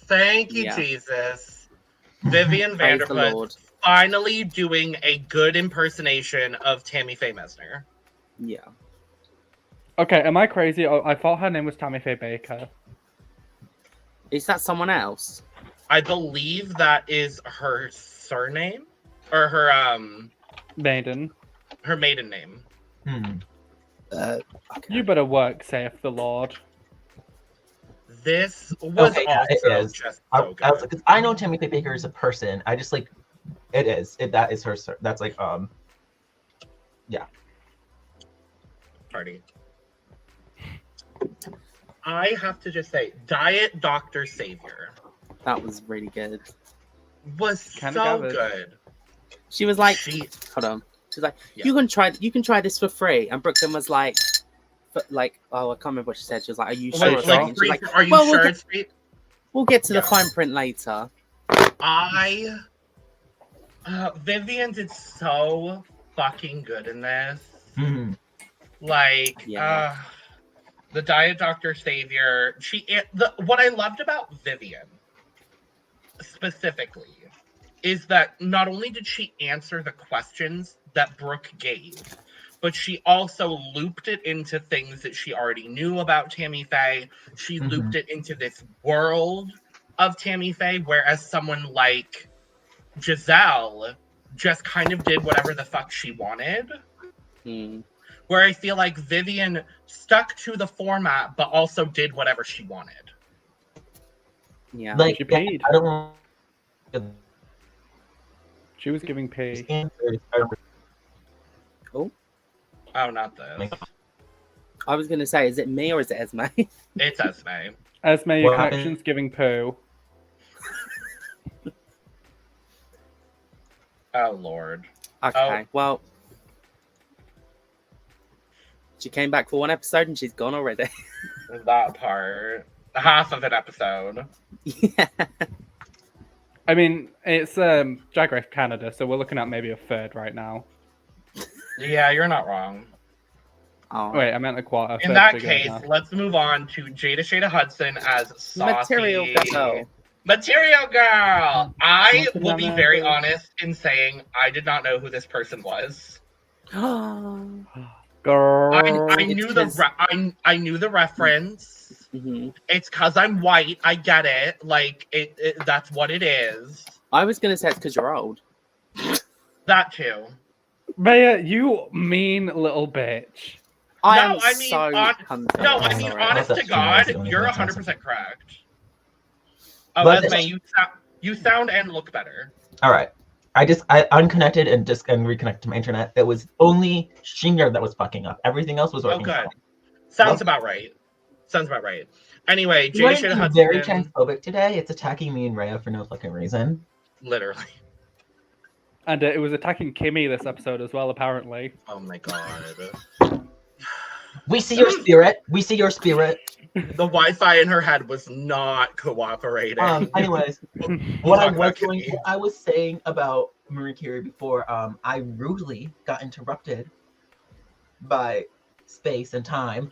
thank you, Yeah. Jesus. Vivian Praise the Lord. Vanderpuss finally doing a good impersonation of Tammy Faye Mesner. Yeah. Okay, am I crazy? Oh, I thought her name was Tammy Faye Baker. Is that someone else? I believe that is her surname or her Maiden. maiden name. Okay. You better work, saith the Lord. This was Okay, yeah, it also is. just I so was good. like, I know Tammy Faye Baker is a person. I just like it is. That is her. That's like Party. I have to just say, Diet Dr. Savior That was really good. was Kinda so gathered. good. She was like, She, hold on. She's like, Yeah. you can try this for free. And Brooklyn was like, oh, I can't remember what she said. She was like, are you sure? Are you or sure? something? She's like, are you well, sure it's free? we'll get to Yeah. the fine print later. Vivian did so fucking good in this. mhm. Like, Yeah. the Diet Dr. Savior. What I loved about Vivian specifically is that not only did she answer the questions that Brooke gave, but she also looped it into things that she already knew about Tammy Faye. She Mhm. looped it into this world of Tammy Faye, whereas someone like Gisele just kind of did whatever the fuck she wanted. Hmm. Where I feel like Vivian stuck to the format, but also did whatever she wanted. Yeah. Like, She paid. I don't know. She was giving pay. Oh, not this. I was gonna say, is it me or is it Esme? It's Esme. Esme, your What happened? connection's giving poo. Oh, Lord. Okay, well, she came back for one episode and she's gone already. That part. Half of an episode. Yeah. I mean, it's Drag Race Canada, so we're looking at maybe a third right now. Yeah, you're not wrong. Oh. Wait, I meant a quarter. In that case, let's move on to Shada Hudson as saucy Material girl. Material girl. I What's will be another- very honest in saying I did not know who this person was. Girl. I knew It's the 'cause- I knew the reference. Mhm. It's because I'm white. I get it. Like it that's what it is. I was gonna say it's because you're old. That too. Reya, you mean little bitch. I No, am I mean, so hunted. No, I'm I mean sorry. honest That's to actually nice. God, The only you're thing that 100% correct. Oh, But Esme, you sound and look better. All right. I unconnected and reconnected to my internet. It was only Shinger that was fucking up. Everything else was working. Okay. fine. Sounds Well- about right. Sounds about right. Anyway, You want Shada to be Hudson. very transphobic today? It's attacking me and Reya for no fucking reason. Literally. And it was attacking Kimmy this episode as well, apparently. Oh my god. We see your spirit. We see your spirit. The Wi-Fi in her head was not cooperating. Anyways, We'll what talk about Kimmy. I was saying about Marie Curie before, I rudely got interrupted by space and time.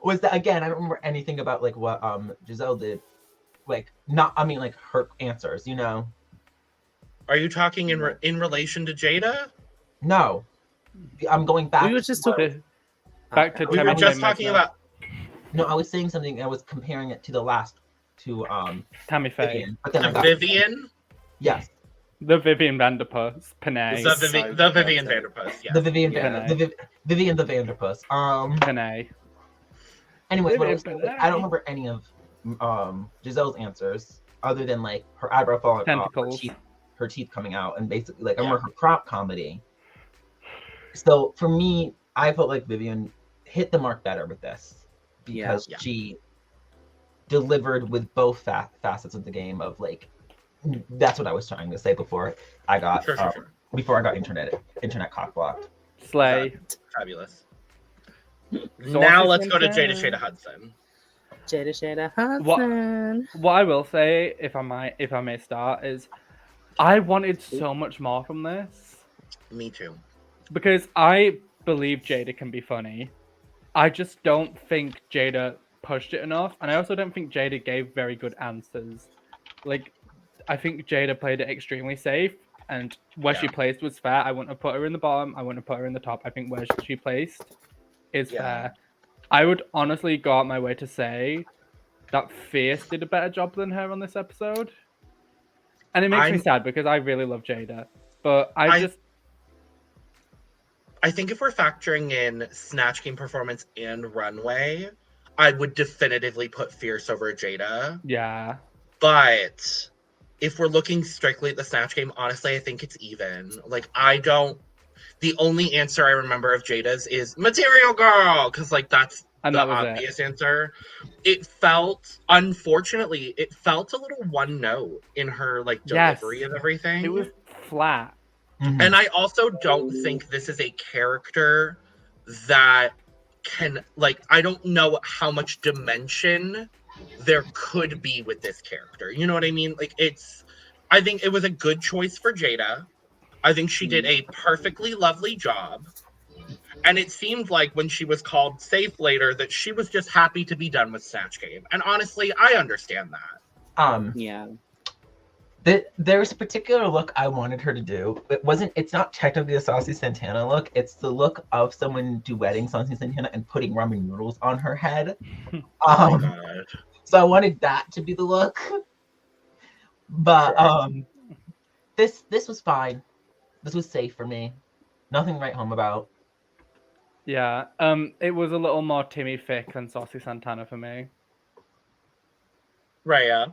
Was that again? I don't remember anything about like what Gisele did. Like like her answers. You know? Are you talking in relation to Jada? No, I'm going back. We were just talking. Back to We were Tammy just Faye talking Mesner. about. No, I was saying something. I was comparing it to the last to Tammy Faye. Vivian, but then I To got Vivian, yes, The Vivian Vanderpuss. Panay. the, so the Vivian good. Vanderpuss. Yeah. the Vivian, Yeah. Vivian the Vanderpuss. Panay. Anyways, what I, was, Vivian I don't remember any of Gisele's answers other than like her eyebrow falling off, Tentacles. her teeth coming out, and basically like I remember her crop comedy. So for me, I felt like Vivian hit the mark better with this because Yeah. she delivered with both facets of the game of like that's what I was trying to say before I got Sure. before I got internet cock blocked. Slay. Fabulous. Saucy Now let's go to Santana. Shada Hudson. Shada Hudson. What I will say, if I may start, is I wanted so much more from this Me too. because I believe Jada can be funny. I just don't think Jada pushed it enough, and I also don't think Jada gave very good answers. Like, I think Jada played it extremely safe, and where she placed was fair. I wouldn't have put her in the bottom. I wouldn't have put her in the top. I think where she placed is Yeah. fair. I would honestly go out my way to say that Fierce did a better job than her on this episode. And it makes me sad because I really love Jada. But I think if we're factoring in Snatch Game performance and Runway, I would definitively put Fierce over Jada. yeah. But if we're looking strictly at the Snatch Game, honestly, I think it's even. Like, the only answer I remember of Jada's is Material Girl, because, like, that's And the that was obvious answer. Unfortunately, it felt a little one note in her, like, delivery Yes. of everything. It was flat. And I also don't think this is a character that can, like, I don't know how much dimension there could be with this character. You know what I mean? Like, I think it was a good choice for Jada. I think she did a perfectly lovely job. And it seemed like when she was called safe later that she was just happy to be done with Snatch Game. And honestly, I understand that. Yeah. There's a particular look I wanted her to do. It's not technically a Saucy Santana look. It's the look of someone duetting Saucy Santana and putting ramen noodles on her head. Oh my God. So I wanted that to be the look. But Sure. This was fine. This was safe for me. Nothing to write home about. Yeah. It was a little more Timmy Thick than Saucy Santana for me. Reya.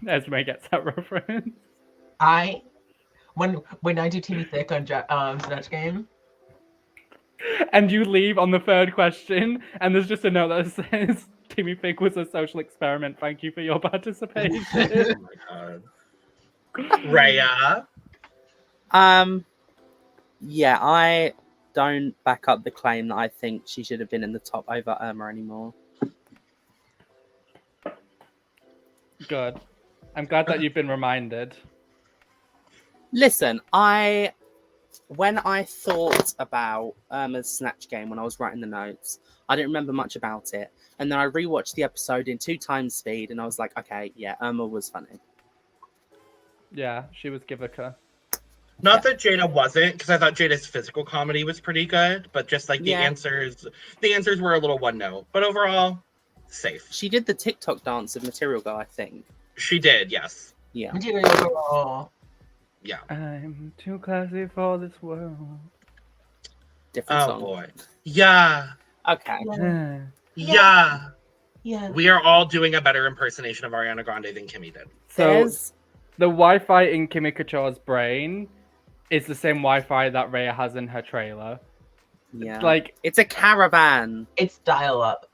Esme gets that reference. When I do Timmy Thick on Snatch Game, And you leave on the third question, and there's just a note that says Timmy Thick was a social experiment. Thank you for your participation. Oh my god. Reya. Yeah, I don't back up the claim that I think she should have been in the top over Irma anymore. Good. I'm glad that you've been reminded. Listen, when I thought about Irma's Snatch Game when I was writing the notes, I didn't remember much about it. And then I rewatched the episode in 2 times speed, and I was like, okay, yeah, Irma was funny. Yeah, she was Givica. Not that Jada wasn't, because I thought Jada's physical comedy was pretty good, but just like the answers were a little one note. But overall, safe. She did the TikTok dance of Material Girl, I think. She did, yes. Yeah. Material Girl. Yeah. I'm too classy for this world. Different Oh song. boy. Yeah. Okay. Yeah. Yeah. We are all doing a better impersonation of Ariana Grande than Kimmy did. So the Wi-Fi in Kimmy Couture's brain is the same Wi-Fi that Reya has in her trailer. Yeah. Like, it's a caravan. It's dial up.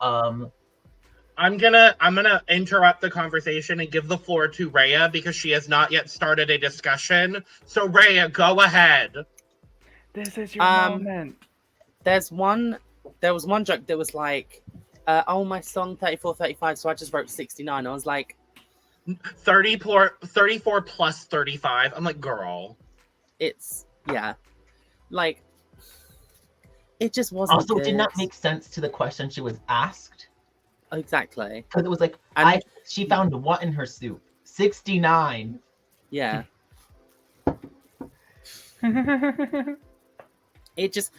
I'm gonna interrupt the conversation and give the floor to Reya because she has not yet started a discussion. So Reya, go ahead. This is your moment. There was one joke that was like, oh, my song 34, 35, so I just wrote 69. I was like 34 plus 35. I'm like, girl. It's like it just wasn't. Also, good. it did not make sense to the question she was asked. Exactly. Because it was like, she found what in her soup? 69. Yeah. It just,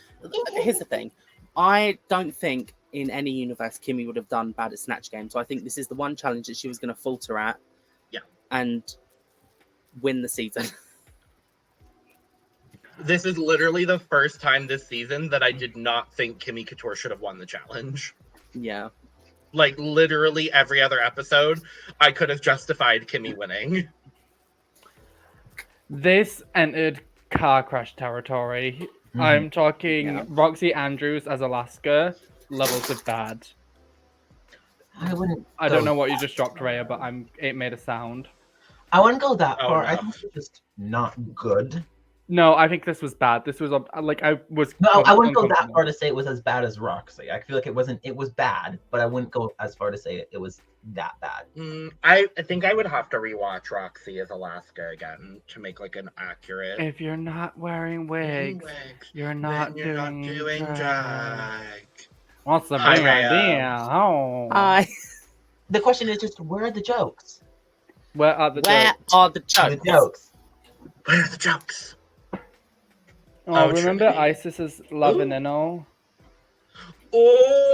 here's the thing. I don't think in any universe Kimmy would have done bad at Snatch Game. So I think this is the one challenge that she was going to falter at. Yeah. And win the season. This is literally the first time this season that I did not think Kimmy Couture should have won the challenge. Yeah. Like, literally every other episode, I could have justified Kimmy winning. This entered car crash territory. I'm talking Roxy Andrews as Alaska, levels of bad. I don't know what you just dropped, Reya, but it made a sound. I wouldn't go that Oh, far. no. I think it's just not good. No, I think this was bad. This was like I was. No, I wouldn't go that far to say it was as bad as Roxy. I feel like it wasn't. It was bad, but I wouldn't go as far to say it was that bad. I think I would have to rewatch Roxy as Alaska again to make like an accurate. If you're not wearing wigs, you're not doing drag. What's the big idea? Oh. The question is just, where are the jokes? Where are the jokes? Where are the jokes? Oh, remember Isis's La Veneno? Oh!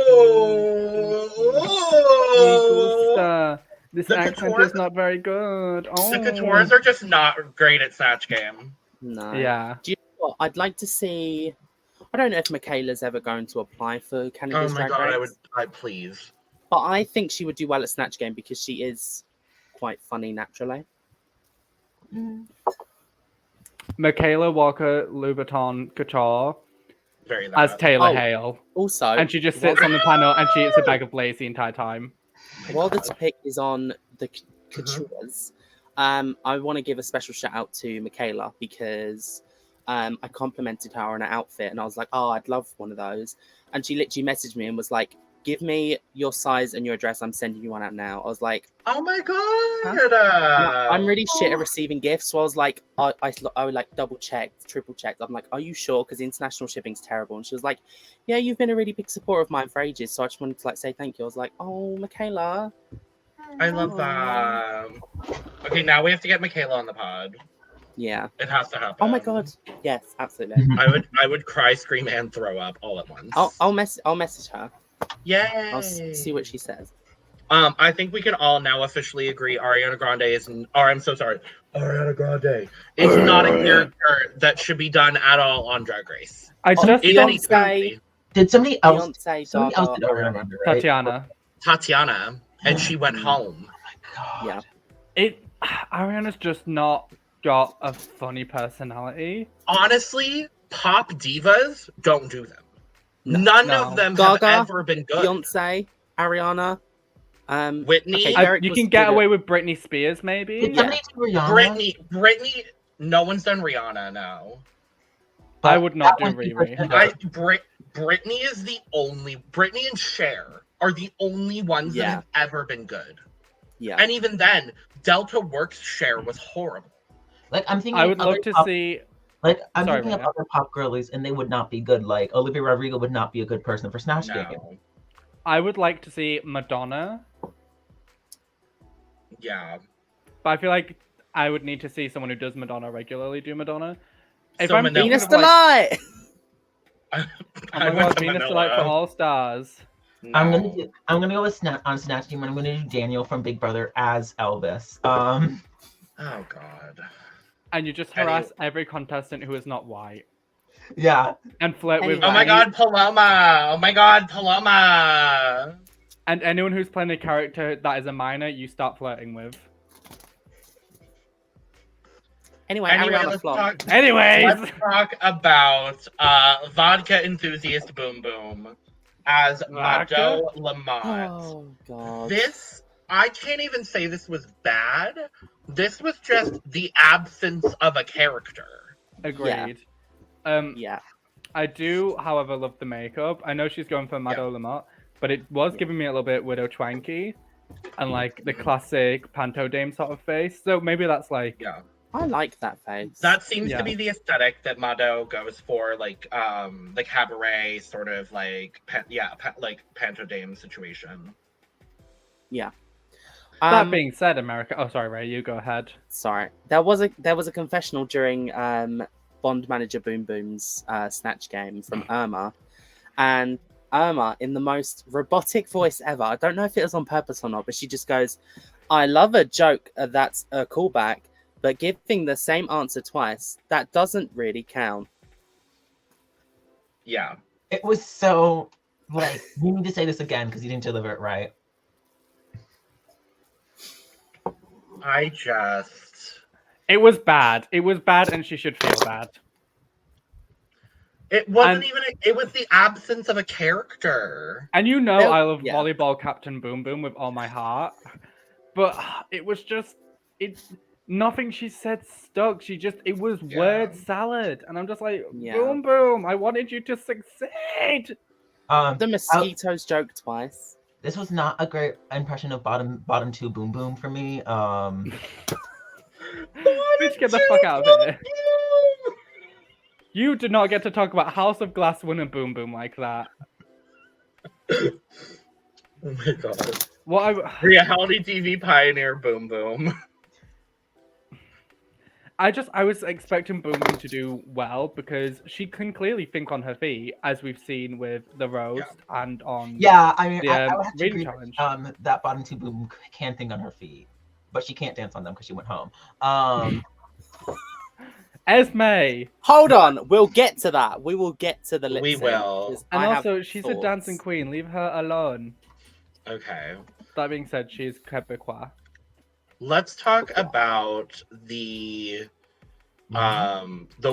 This accent is not very good. Oh. The Coutures are just not great at Snatch Game. No. Yeah. Do you know what? I'd like to see. I don't know if Michaela's ever going to apply for Canada's Drag Race. I please. But I think she would do well at Snatch Game because she is quite funny naturally. Michaela Walker Louboutin Couture Very as Taylor Hale. Also, and she just sits on the panel and she eats a bag of Lay's the entire time. While the topic is on the Coutures, I want to give a special shout out to Michaela because I complimented her on her outfit and I was like, oh, I'd love one of those. And she literally messaged me and was like, give me your size and your address. I'm sending you one out now. I was like, oh my god. I'm really shit at receiving gifts. So I was like, I would like double checked, triple checked. I'm like, are you sure? Because international shipping's terrible. And she was like, yeah, you've been a really big supporter of mine for ages. So I just wanted to like say thank you. I was like, oh, Michaela. I love that. Okay, now we have to get Michaela on the pod. Yeah. It has to happen. Oh my god. Yes, absolutely. I would cry, scream, and throw up all at once. I'll message her. Yay! I'll see what she says. I think we can all now officially agree Ariana Grande is, or I'm so sorry, Ariana Grande is not a character that should be done at all on Drag Race. I just In any Beyonce. capacity. Did somebody else? Beyonce, Somebody else Gaga, did Ariana Ariana. Grande, right? Tatiana. Tatiana, and she went Mm. home. God. Yeah. Ariana's just not got a funny personality. Honestly, pop divas don't do them. No. None No. of them Gaga, have ever been good. Beyonce, Ariana, Whitney, okay, I, Derek you was can get good away with Britney Spears, maybe. Did somebody do Rihanna? Brittany. No one's done Rihanna. No, I would not that do one Riri. Brittany is the only. Brittany and Cher are the only ones that Yeah. have ever been good. Yeah. And even then, Delta Works Cher was horrible. Like I'm thinking. I of would other love to pop- see. Like I'm Sorry, thinking of Reya. other pop girlies, and they would not be good. Like Olivia Rodrigo would not be a good person for Snatch Game. No. I would like to see Madonna, Yeah. but I feel like I would need to see someone who does Madonna regularly do Madonna. If So I'm Manila- thinking Venus of, like, Delight. oh I my went god, to Venus Manila. Delight for All Stars. I'm No. gonna go with Snatch Game, and I'm gonna do Daniel from Big Brother as Elvis. Oh God. And you just Any- harass every contestant who is not white Yeah. and flirt with. Anyway. Oh my any- God, Paloma! Oh my God, Paloma! And anyone who's playing a character that is a minor, you start flirting with. Anyway, Anyway, Ariana let's flop. talk. Anyways, Let's talk about vodka enthusiast Boom Boom as Vodka? Mado Lamont. Oh god. This, I can't even say this was bad. This was just the absence of a character. agreed. Yeah. I do, however, love the makeup. I know she's going for Mado Lamont, but it was giving me a little bit Widow Twanky and like the classic Panto Dame sort of face. So maybe that's like, Yeah. I like that face. That seems Yeah. to be the aesthetic that Mado goes for, like cabaret sort of like like Panto Dame situation. that being said, America. Oh, sorry, Ray, you go ahead. Sorry. There was a confessional during Bond Manager Boom Boom's Snatch Game from Irma. And Irma, in the most robotic voice ever, I don't know if it was on purpose or not, but she just goes, I love a joke that's a callback, but giving the same answer twice, that doesn't really count. Yeah. It was so like you need to say this again because you didn't deliver it right. It was bad. It was bad, and she should feel bad. It wasn't And- even. It was the absence of a character. And you know Well, I love yeah. volleyball Captain Boom Boom with all my heart, but it was just nothing she said stuck. It was Yeah. word salad, and I'm just like, Yeah. Boom Boom, I wanted you to succeed. The mosquitoes joke twice. This was not a great impression of bottom two Boom Boom for me. Bitch, get the fuck out of here. You did not get to talk about House of Glass winner Boom Boom like that. Oh my god. What Reality TV pioneer Boom Boom. I was expecting Boom Boom to do well because she can clearly think on her feet, as we've seen with the roast and on yeah, I mean, the I would have to reading agree. challenge. That bottom two Boom Boom can think on her feet, but she can't dance on them because she went home. Esme. Hold on, we'll get to that. We will get to the lip We sync, will. 'cause And I have also, she's a thoughts. dancing queen. Leave her alone. Okay. That being said, she's Quebecois. Let's talk about the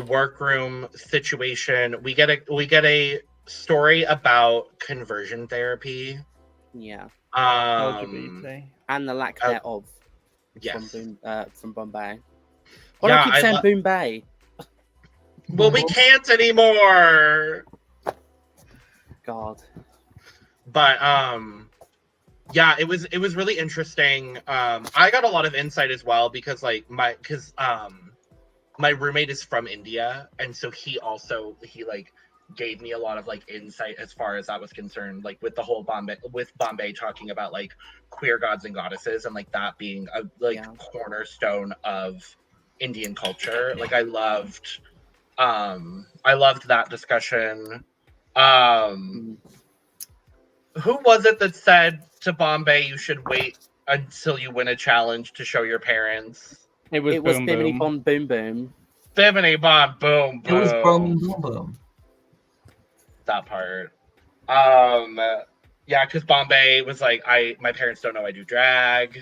workroom situation. We get a story about conversion therapy. Yeah, LGBT. and the lack Oh, thereof Yes. from Bombae. Why do I Yeah, keep I saying lo- Bombae? Well, we can't anymore. God. But yeah, it was really interesting. I got a lot of insight as well because my roommate is from India, and so he gave me a lot of insight as far as that was concerned, with the whole Bombae talking about queer gods and goddesses and that being a cornerstone of Indian culture. I loved that discussion. Who was it that said to Bombae you should wait until you win a challenge to show your parents? It was Boom Bimini Boom. Bon Boom Boom. Bimini Bob Boom It was Boom. Boom Boom. That part. Yeah, because Bombae was like, my parents don't know I do drag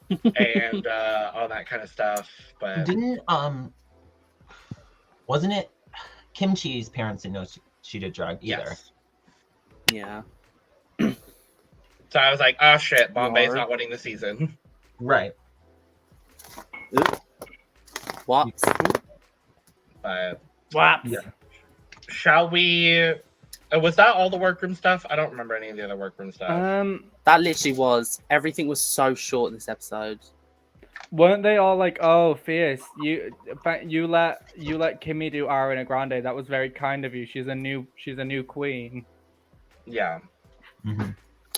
and all that kind of stuff. But Didn't wasn't it Kimchi's parents didn't know she did drag either? yes. Yeah. So I was like, oh shit, Bombae's Lord. not winning the season. Right. What? But What? Yeah. shall we? Was that all the workroom stuff? I don't remember any of the other workroom stuff. That literally was. Everything was so short this episode. Weren't they all like, "Oh, Fierce, you let Kimmy do Ariana Grande. That was very kind of you. She's a new queen." Yeah, Mm-hmm.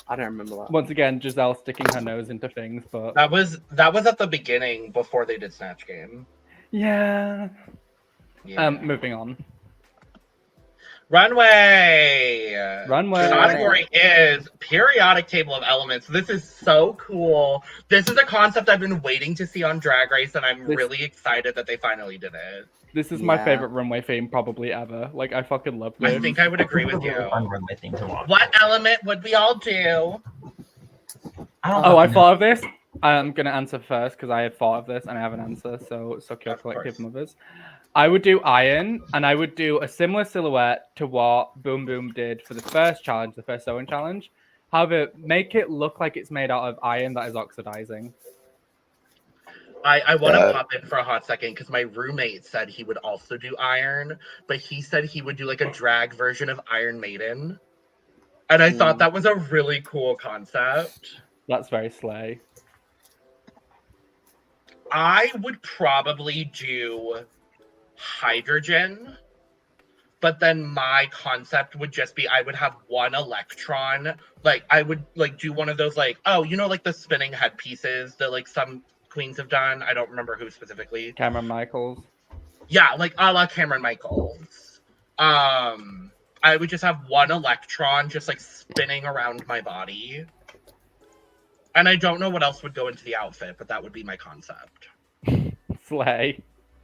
I don't remember that. Once again, Gisele sticking her nose into things, but that was at the beginning before they did Snatch Game. yeah. Yeah. Moving on. Runway. Runway. The category is periodic table of elements. This is so cool. This is a concept I've been waiting to see on Drag Race, and I'm really excited that they finally did it. This is my Yeah. favorite runway theme probably ever. Like, I fucking love this. I think I would agree with you. Fun runway thing to watch. What element would we all do? I don't Oh, I know. thought of this. I'm gonna answer first because I had thought of this and I have an answer. So kill Of collective course. mothers. I would do iron, and I would do a similar silhouette to what Boom Boom did for the first challenge, the first sewing challenge. However, make it look like it's made out of iron that is oxidizing. I want to pop in for a hot second because my roommate said he would also do iron, but he said he would do like a drag version of Iron Maiden. And I thought that was a really cool concept. That's very slay. I would probably do hydrogen, but then my concept would just be I would have one electron. Like I would like do one of those like, oh, you know, like the spinning headpieces that like some queens have done. I don't remember who specifically. Cameron Michaels. Yeah, like a la Cameron Michaels. I would just have one electron just like spinning around my body. And I don't know what else would go into the outfit, but that would be my concept. Slay.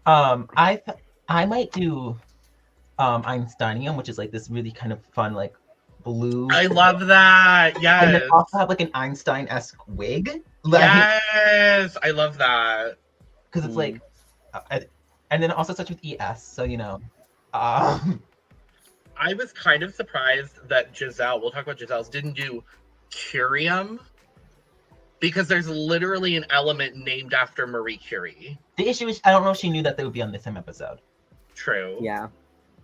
I might do Einsteinium, which is like this really kind of fun like blue. I love that. And Yes. then also have like an Einstein-esque wig. Like, Yes, I love that. because it's like, and then also starts with ES, so you know. I was kind of surprised that Gisele, we'll talk about Giselle's, didn't do curium. Because there's literally an element named after Marie Curie. The issue is, I don't know if she knew that they would be on the same episode. True. Yeah.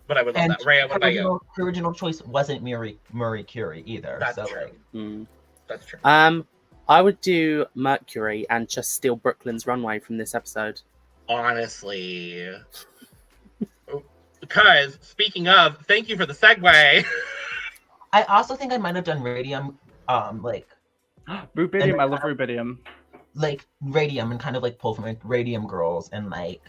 But I would love And that. Reya, what about you? her original choice wasn't Marie Curie either. That's so true. like, That's true. I would do Mercury and just steal Brooklyn's runway from this episode. Honestly. Because, speaking of, thank you for the segue. I also think I might have done Radium, Rubidium. I love Rubidium. like Radium and kind of like pull from like Radium Girls and like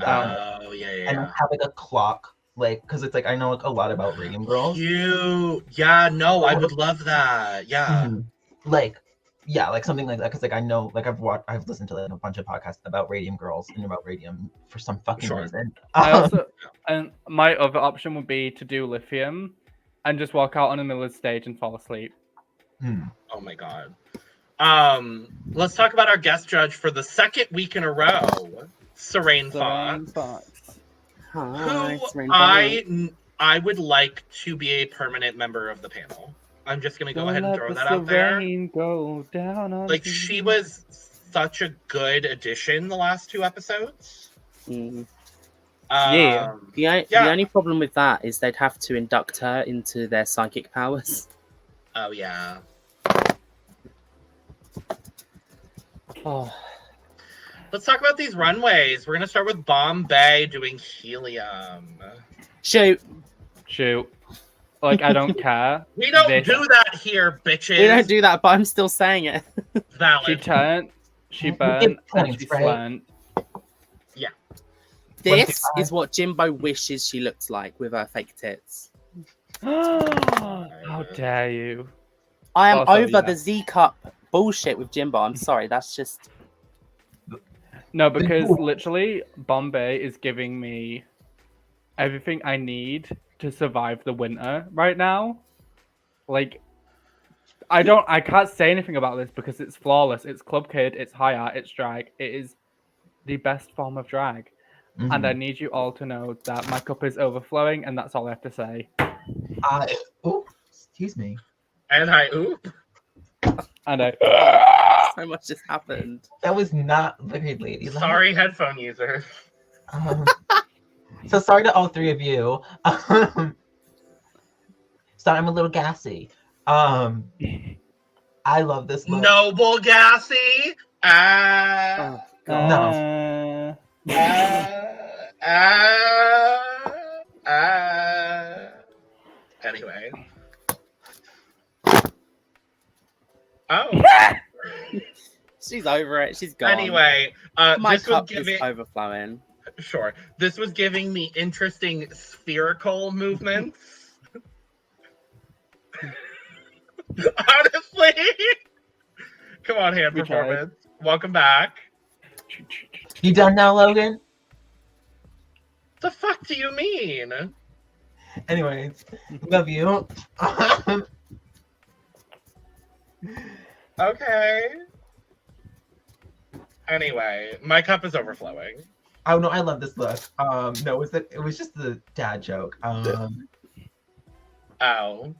Oh, yeah. and have like a clock, like, because it's like I know like a lot about Radium Girls. You, yeah, no, I would love that. Yeah. Mhm. Like, yeah, like something like that. Because like I know, like I've listened to like a bunch of podcasts about Radium Girls and about Radium for some fucking Sure. reason. I also, and my other option would be to do lithium, and just walk out on the middle of the stage and fall asleep. Oh my god. Let's talk about our guest judge for the second week in a row, Serene Fox. Hi, Who Serene Fox. I would like to be a permanent member of the panel. I'm just gonna go ahead and throw that out there. Go down on Like she was such a good addition the last two episodes. Yeah. The only problem with that is they'd have to induct her into their psychic powers. Oh yeah. Oh, Let's talk about these runways. We're gonna start with Bombae doing helium. shoot. Like, I don't care. We don't This- do that here, bitches. We don't do that, but I'm still saying it. Valid. She turned, she You burned, get and points, she right? slurnt. This is what Jimbo wishes she looked like with her fake tits. How dare you? I am Also, over yeah. the Z Cup bullshit with Jimbo. I'm sorry, that's just. No, because literally, Bombae is giving me everything I need to survive the winter right now. Like, I can't say anything about this because it's flawless. It's club kid, it's high art, it's drag. It is the best form of drag. And I need you all to know that my cup is overflowing, and that's all I have to say. Oh, excuse me. And I oop. And So much just happened. That was not very ladylike. Sorry, headphone user. So sorry to all three of you. Sorry, I'm a little gassy. I love this look. Noble Gassy. Oh, God. Anyway. Oh. She's over it. She's gone. Anyway, My this was cup giving. is overflowing. Sure. This was giving me interesting spherical movements. Honestly. Come on, hand We tried. performance. Welcome back. You done now, Logan? The fuck do you mean? Anyways, love you. Okay. Anyway, my cup is overflowing. Oh no, I love this look. No, it was just the dad joke. Oh.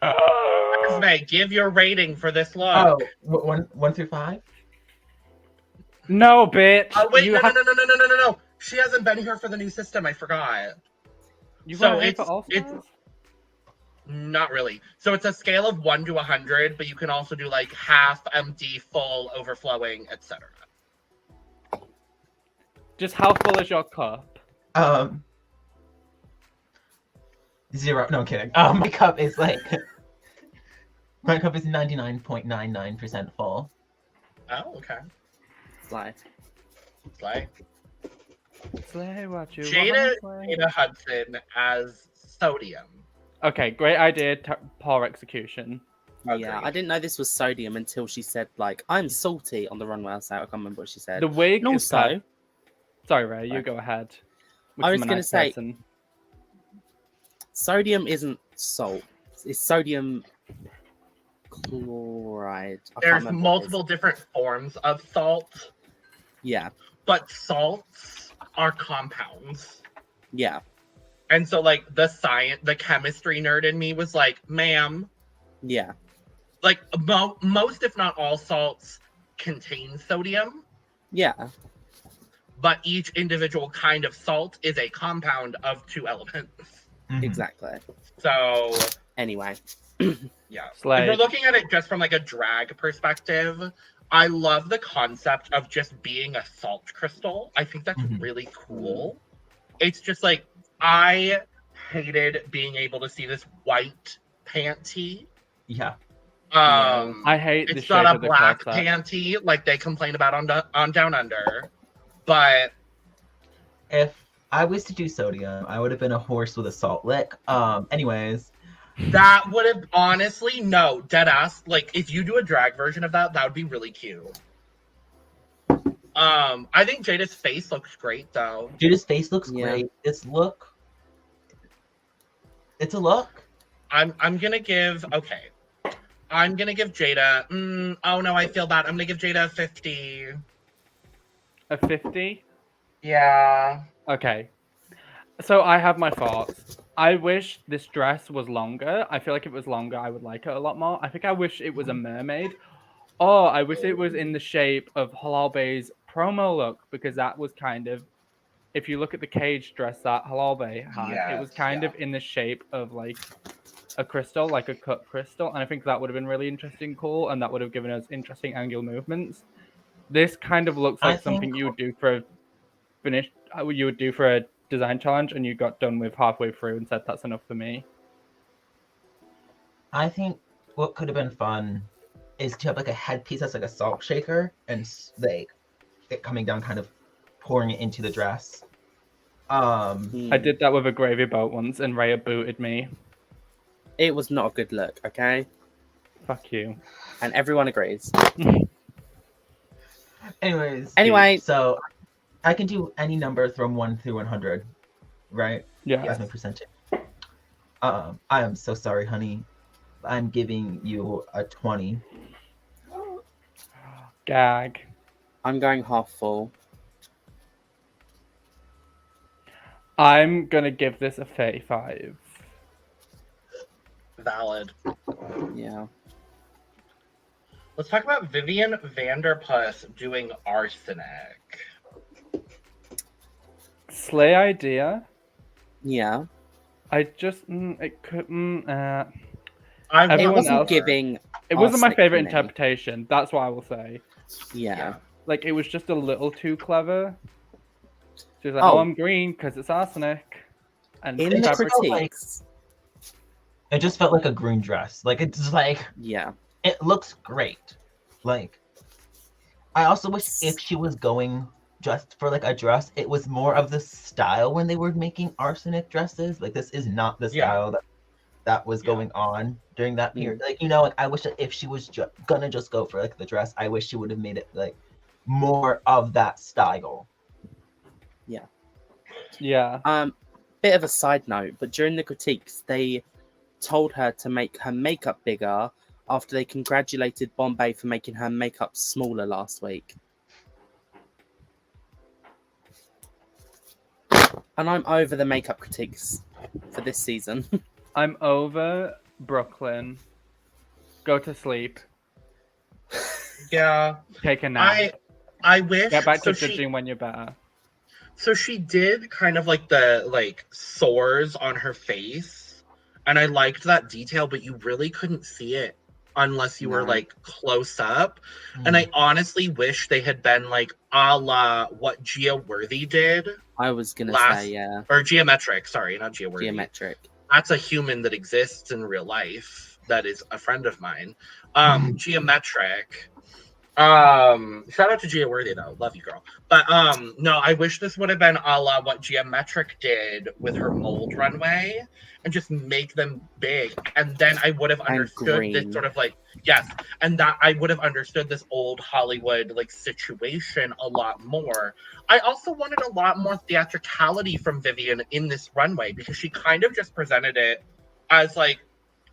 Esme, give your rating for this look. Oh, 1 through 5? No, bitch. Oh wait, You no, have- no. She hasn't been here for the new system. I forgot. You So weren't here it's- for All it's- Stars? Not really. So it's a scale of 1 to 100, but you can also do like half, empty, full, overflowing, etc. Just how full is your cup? 0. No, I'm kidding. My cup is like my cup is 99.99% full. Oh, okay. Like, Slay what you Jada wanna slay. Jada Hudson as sodium. Okay, great idea. Poor execution. yeah, Agreed. I didn't know this was sodium until she said, like, I'm salty on the runway outside. I can't remember what she said. The wig And is also, Sorry, Ray, you Right. go ahead. I was I'm a gonna nice say- person. sodium isn't salt. It's sodium chloride. I can't There's remember what it is. multiple different forms of salt, Yeah, but salts are compounds. yeah, And so like the chemistry nerd in me was like, ma'am, yeah, like most if not all salts contain sodium, yeah. but each individual kind of salt is a compound of 2 elements. Mhm. Exactly. So Anyway, yeah. Slay. If you're looking at it just from like a drag perspective, I love the concept of just being a salt crystal. I think that's Mhm. really cool. It's just like I hated being able to see this white panty. Yeah. I hate the It's shape not a of the black corset. panty like they complain about on Down Under, but If I was to do sodium, I would have been a horse with a salt lick. Anyways, that would have honestly no dead ass. Like if you do a drag version of that, that would be really cute. I think Jada's face looks great though. Jada's face looks Yeah. great. It's a look. I'm gonna give Jada. Oh no, I feel bad. I'm gonna give Jada a 50. A 50? Yeah. Okay. So I have my thoughts. I wish this dress was longer. I feel like if it was longer, I would like it a lot more. I think I wish it was a mermaid. Or I wish it was in the shape of Halal Bay's promo look, because that was kind of, if you look at the cage dress that Halal Bay had, it was Yes, kind yeah. of in the shape of like a crystal, like a cut crystal. And I think that would have been really interesting, cool, and that would have given us interesting angular movements. This kind of looks I like something think- you would do for a you would do for a design challenge, and you got done with halfway through and said that's enough for me. I think what could have been fun is to have like a headpiece that's like a salt shaker and like it coming down, kind of pouring it into the dress. I did that with a gravy boat once, and Reya booted me. It was not a good look, okay? Fuck you. And everyone agrees. Anyways. Anyway. So I can do any number from 1 through 100, right? Yeah. As my percentage. I am so sorry, honey. I'm giving you a 20. Gag. I'm going half full. I'm gonna give this a 35. Valid. Yeah. Let's talk about Vivian Vanderpuss doing arsenic. Slay idea. Yeah. I just it could. I It Everyone wasn't else- giving. It wasn't my arsenic favorite for me. interpretation. That's what I will say. Yeah. Like it was just a little too clever. She was like, "Oh, Oh. I'm green because it's arsenic." And In the fabric- critiques. It just felt like a green dress. Like, it's like, Yeah. it looks great. Like, I also wish if she was going just for like a dress, it was more of the style when they were making arsenic dresses. Like, this is not the style that was going on during that period. Like, like, I wish that if she was gonna just go for like the dress, I wish she would have made it like more of that style. Yeah. Bit of a side note, but during the critiques, they told her to make her makeup bigger after they congratulated Bombae for making her makeup smaller last week. And I'm over the makeup critiques for this season. I'm over Brooklyn. Go to sleep. Yeah. Take a nap. I wish. Get back to so judging when you're better. So she did kind of like the sores on her face, and I liked that detail, but you really couldn't see it unless you were like close up. And I honestly wish they had been like a la what Gia Worthy did. I was gonna say, yeah. Or Geometric, sorry, not Gia Worthy. Geometric. That's a human that exists in real life. That is a friend of mine. Geometric. Shout out to Gia Worthy though, love you, girl. But no, I wish this would have been a la what Geometric did with her mold runway, and just make them big, and then I would have understood this sort of like and that I would have understood this old Hollywood like situation a lot more. I also wanted a lot more theatricality from Vivian in this runway because she kind of just presented it as like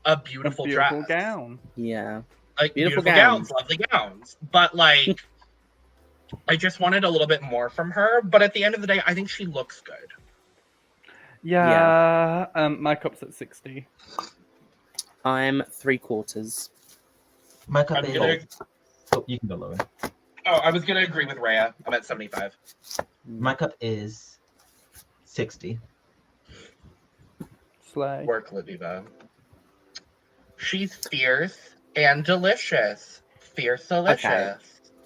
a beautiful dress, gown. Yeah. Like beautiful gowns, lovely gowns. But like, I just wanted a little bit more from her. But at the end of the day, I think she looks good. Yeah. My cup's at 60. I'm 3/4. My cup is. Gonna... Oh, you can go lower. Oh, I was gonna agree with Reya. I'm at 75. My cup is 60. Slay. Work, Liviva. She's fierce and delicious. Fiercalicious.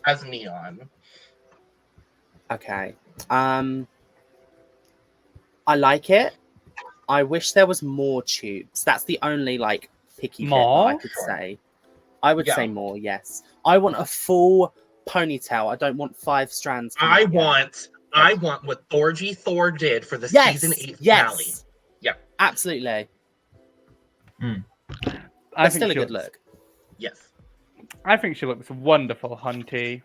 As neon. Okay. I like it. I wish there was more tubes. That's the only like picky bit that I could say. I would say more, yes. I want a full ponytail. I don't want 5 strands. I want what Thorgy Thor did for the season 8 finale. Yeah. Absolutely. That's still a good look. Yes. I think she looks wonderful, Hunty.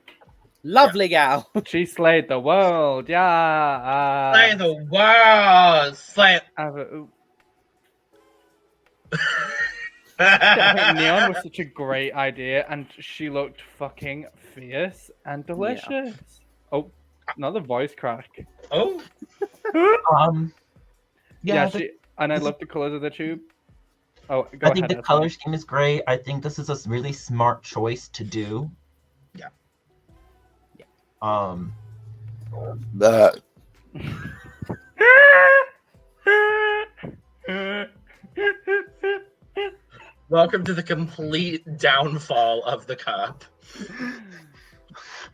Lovely gal. She slayed the world. Yeah. Slay the world. Slay. I think neon was such a great idea, and she looked fucking fierce and delicious. Oh, another voice crack. Oh. And I love the colors of the tube. Oh, go ahead. I think the color scheme is great. I think this is a really smart choice to do. Yeah. That. Welcome to the complete downfall of the cup.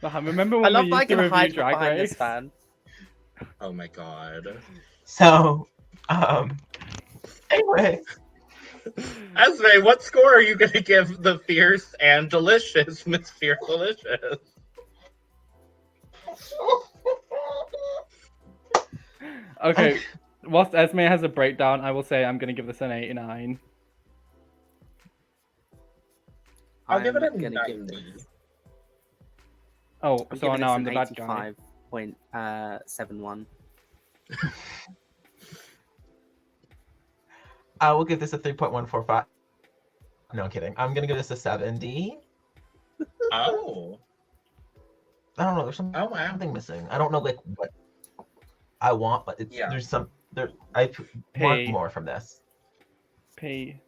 Remember when I we love used to review Drag Race? This fan. Oh my god. So, anyway. Esme, what score are you going to give the fierce and delicious Miss Fiercalicious? Okay, whilst Esme has a breakdown, I will say I'm going to give this an 89. I'll give it a 90. Oh, I'm so giving now this I'm an the bad guy. 85.71. I will give this a 3.145. No, I'm kidding. I'm gonna give this a 70. Oh. I don't know. There's Oh wow. something missing. I don't know like what I want, but it's Yeah. I want P. more from this. P.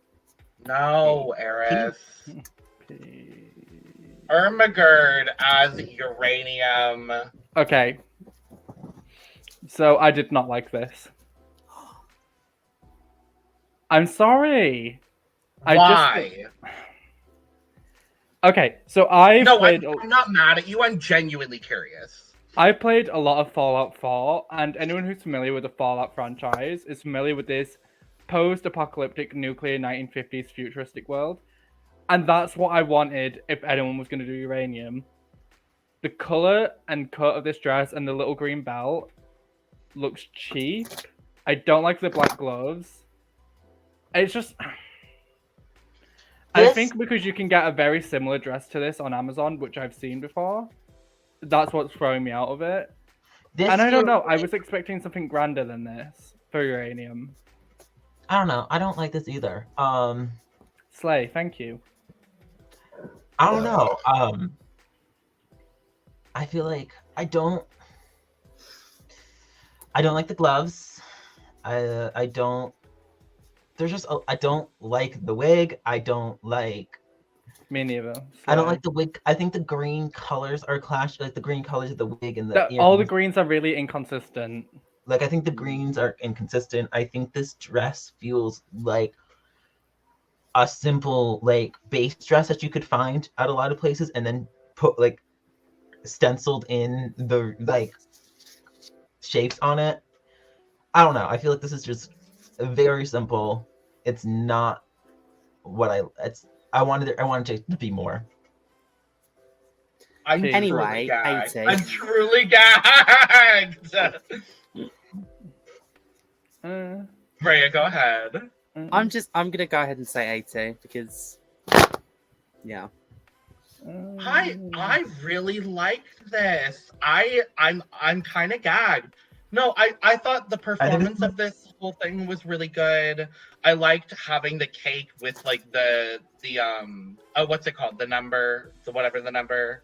No, Eris. P. Irma Gerd as uranium. Okay. So I did not like this. I'm sorry. Why? Okay, so I No, played. I'm not mad at you. I'm genuinely curious. I played a lot of Fallout 4, and anyone who's familiar with the Fallout franchise is familiar with this post-apocalyptic nuclear 1950s futuristic world. And that's what I wanted if anyone was going to do uranium. The color and cut of this dress and the little green belt looks cheap. I don't like the black gloves. It's just... I think because you can get a very similar dress to this on Amazon, which I've seen before, that's what's throwing me out of it. And I don't know, I was expecting something grander than this for uranium. I don't know. I don't like this either. Slay, thank you. I don't know. I feel like I don't like the gloves. I don't. There's just I don't like the wig. I don't like. Me neither. I don't Slay. like the wig. I think the green colors are clash. Like the green colors of the wig and the All the earrings. greens are really inconsistent. Like I think the greens are inconsistent. I think this dress feels like a simple like base dress that you could find at a lot of places and then put like stenciled in the like shapes on it. I don't know. I feel like this is just very simple. It's not what I wanted it to be more. I'm Anyway, truly gagged. 80. I'm truly gagged. Reya, go ahead. I'm gonna go ahead and say 80 because yeah. I really liked this. I'm kind of gagged. No, I thought the performance of this whole thing was really good. I liked having the cake with like the what's it called? The number, whatever the number.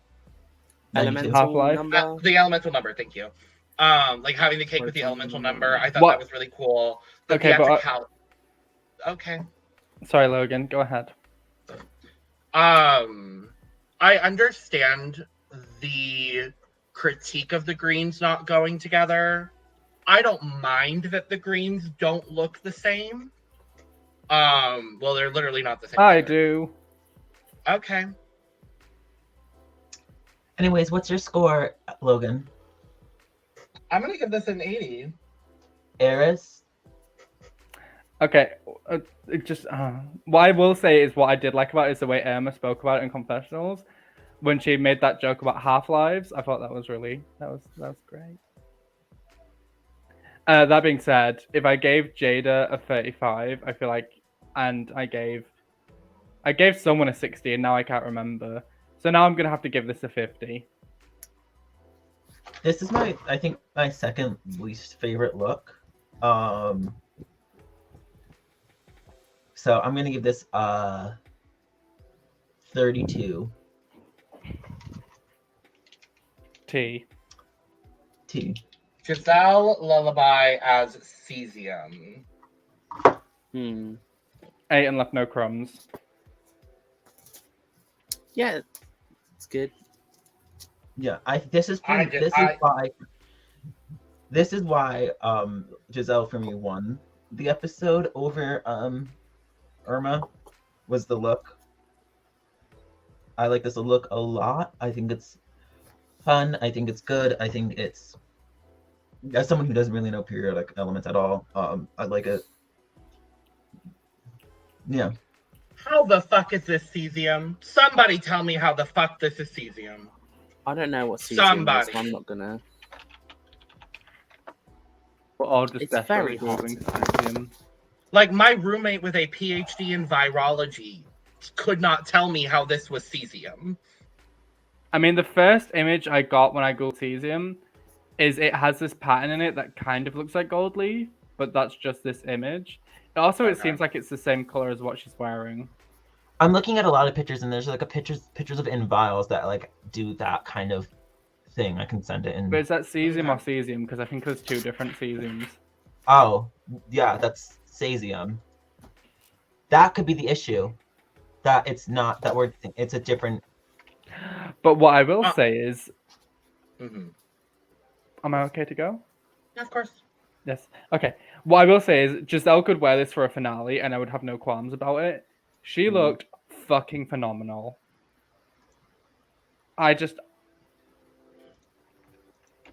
Elemental Half-Life? number. The elemental number, thank you. Like having the cake with the elemental number, I thought What? that was really cool. The Okay, but okay. sorry, Logan, go ahead. I understand the critique of the greens not going together. I don't mind that the greens don't look the same. Well, they're literally not the same. I color. do. Okay. Anyways, what's your score, Logan? I'm gonna give this an 80. Eris? Okay, what I will say is what I did like about it is the way Irma spoke about it in confessionals when she made that joke about half-lives. I thought that was really that was great. That being said, if I gave Jada a 35, I feel like, and I gave someone a 60, and now I can't remember. So now I'm gonna have to give this a 50. This is I think my second least favorite look. So I'm gonna give this 32. T. Gisele Lullaby as Cesium. 8 and left no crumbs. Yeah, it's good. Yeah, this is why Gisele for me won the episode over Irma, was the look. I like this look a lot. I think it's fun. I think it's good. I think it's, as someone who doesn't really know periodic elements at all, I like it. Yeah. How the fuck is this Cesium? Somebody tell me how the fuck this is Cesium. I don't know what season Somebody. is, so I'm not gonna. We're all just It's very desperately hard holding to Cesium. Like, my roommate with a PhD in virology could not tell me how this was Cesium. I mean, the first image I got when I googled cesium is it has this pattern in it that kind of looks like gold leaf, but that's just this image. Also, it Okay. seems like it's the same color as what she's wearing. I'm looking at a lot of pictures, and there's like pictures of it in vials that like do that kind of thing. I can send it in. But is that cesium or Okay. cesium? Because I think there's two different cesiums. Oh, yeah, that's cesium. That could be the issue. That it's not that word thing. It's a different. But what I will say is, Mhm. am I okay to go? Yeah, of course. Yes. Okay. What I will say is, Gisele could wear this for a finale, and I would have no qualms about it. She Mhm. looked fucking phenomenal.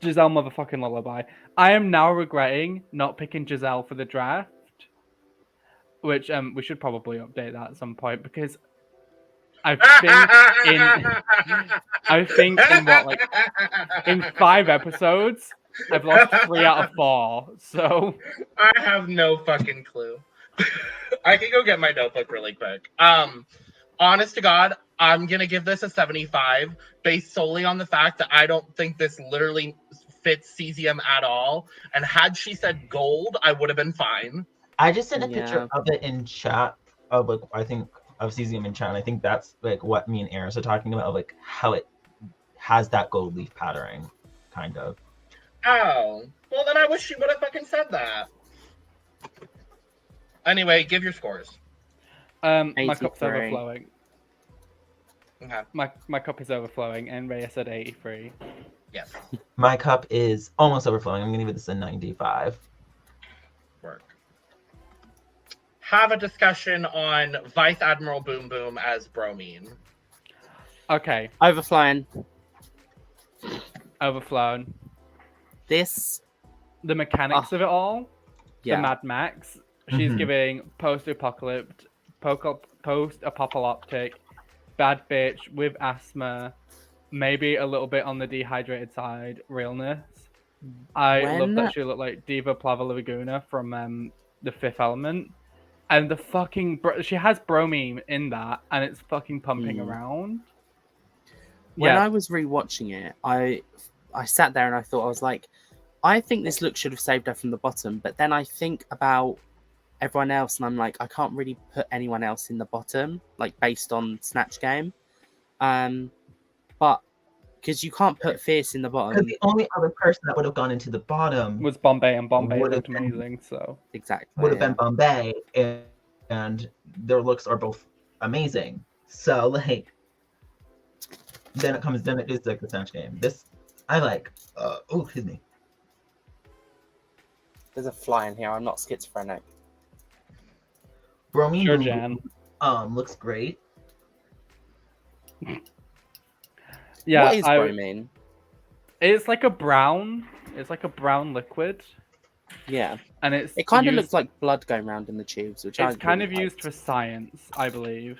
Gisele motherfucking Lullaby. I am now regretting not picking Gisele for the draft, which we should probably update that at some point because I think in what, like, in 5 episodes I've lost 3 out of 4. So I have no fucking clue. I can go get my notebook really quick. Honest to God, I'm gonna give this a 75 based solely on the fact that I don't think this literally fits cesium at all. And had she said gold, I would have been fine. I just sent a picture Yeah. of it in chat of like I think of cesium in chat. And I think that's like what me and Eris are talking about, of like how it has that gold leaf patterning, kind of. Oh, well then I wish she would have fucking said that. Anyway, give your scores. my cup's 83. overflowing. Okay. My cup is overflowing, and Reya said 83. Yes. My cup is almost overflowing. I'm gonna give this a 95. Work. Have a discussion on Vice Admiral Boom Boom as bromine. Okay, Overflowing. overflown. This, The mechanics of it all. The yeah. Mad Max. She's Mhm. giving post-apocalyptic, bad bitch with asthma, maybe a little bit on the dehydrated side, realness. I love When- that she looked like Diva Plava Laguna from The Fifth Element. And the fucking... she has bromine in that, and it's fucking pumping around. When Yeah. I was rewatching it, I sat there and I thought, I was like, I think this look should have saved her from the bottom. But then I think about everyone else, and I'm like, I can't really put anyone else in the bottom, like based on Snatch Game. But because you can't put Fierce in the Because bottom. the only other person that would have gone into the bottom Was Bombae, and Bombae Would've looked been- amazing, so... Exactly. would have been Bombae, and their looks are both amazing. So like, then it is like the Snatch Game. This I like. Oh, excuse me. There's a fly in here. I'm not schizophrenic. Bromine Sure, Boom Jan. Boom, looks great. Yeah, What is bromine? it's like a brown... It's like a brown liquid. Yeah. And it's It kind of used- looks like blood going around in the tubes, which I It's kind really of used liked. for science, I believe.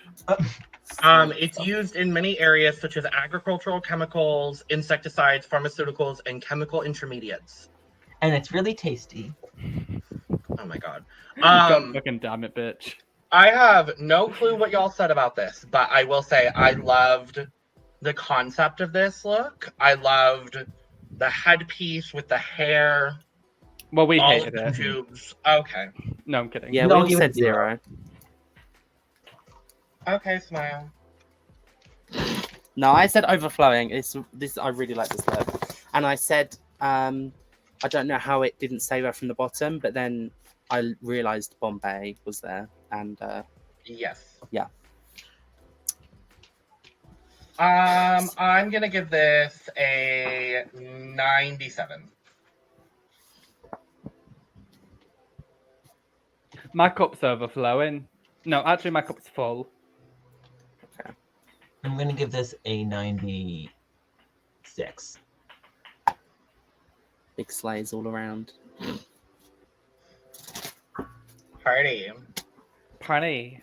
It's used in many areas such as agricultural chemicals, insecticides, pharmaceuticals, and chemical intermediates. And it's really tasty. Oh my god. God fucking damn it, bitch. I have no clue what y'all said about this, but I will say I loved the concept of this look. I loved the headpiece with the hair, Well, we all hated of the it. tubes. Okay. No, I'm kidding. Yeah, No, we all give it said 0. 0. Okay, smile. No, I said overflowing. This I really like this look, and I said I don't know how it didn't save her from the bottom, but then I realised Bombae was there, and Yes. Yeah. I'm gonna give this a 97. My cup's overflowing. No, actually, my cup's full. I'm gonna give this a 96. big sleighs all around. Party. Party.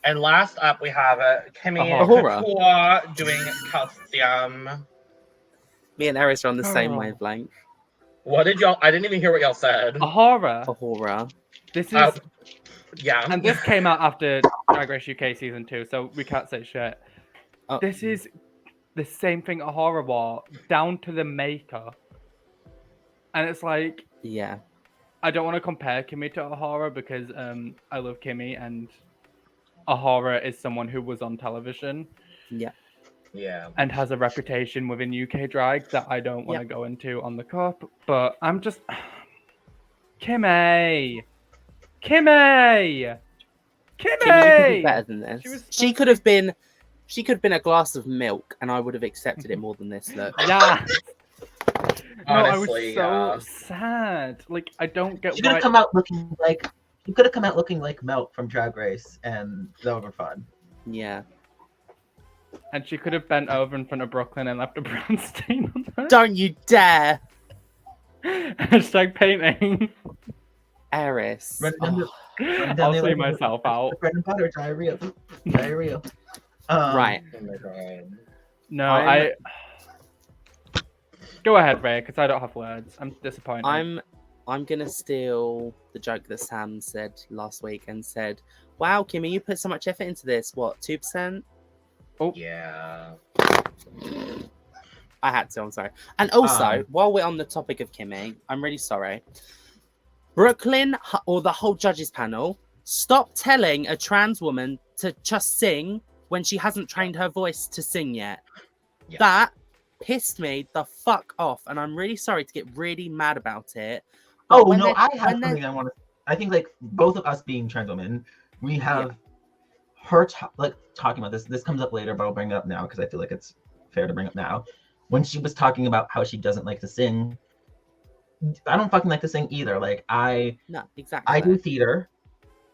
And last up, we have Kimmy Ahura. Couture doing calcium. Me and Eris are on the same Oh. wavelength. What did y'all? I didn't even hear what y'all said. A horror. Ahura. This is, Oh, yeah. and this came out after Drag Race UK season 2, so we can't say shit. Oh. This is the same thing a horror wore, down to the maker. And it's like, Yeah. I don't want to compare Kimmy to a horror because I love Kimmy, and a horror is someone who was on television Yeah. Yeah. and has a reputation within UK drag that I don't want to go into on the cup. But I'm just Kimmy. Kimmy, you could be better than this. She could have been a glass of milk, and I would have accepted it more than this. Look. Yeah. Honestly, no, I was so sad. Like, I don't get She could why. have come out looking like Milk from Drag Race, and that would be fun. Yeah. And she could have bent over in front of Brooklyn and left a brown stain on her. Don't you dare, Hashtag painting. Eris. I'll see myself out. Bread and butter, diarrhea. Diarrhea. Right. Oh my god. No, I. Go ahead, Reya, because I don't have words. I'm disappointed. I'm gonna steal the joke that Sam said last week and said, "Wow, Kimmy, you put so much effort into this. What, 2%?" Oh Yeah. I had to. I'm sorry. And also, while we're on the topic of Kimmy, I'm really sorry. Brooklyn or the whole judges panel, stop telling a trans woman to just sing when she hasn't trained her voice to sing yet. Yeah. That pissed me the fuck off, and I'm really sorry to get really mad about it. Oh no, I have something I want to. I think like both of us being trans women, we have her talking about this. This comes up later, but I'll bring it up now because I feel like it's fair to bring up now. When she was talking about how she doesn't like to sing, I don't fucking like to sing either. Like no, exactly. I do theater,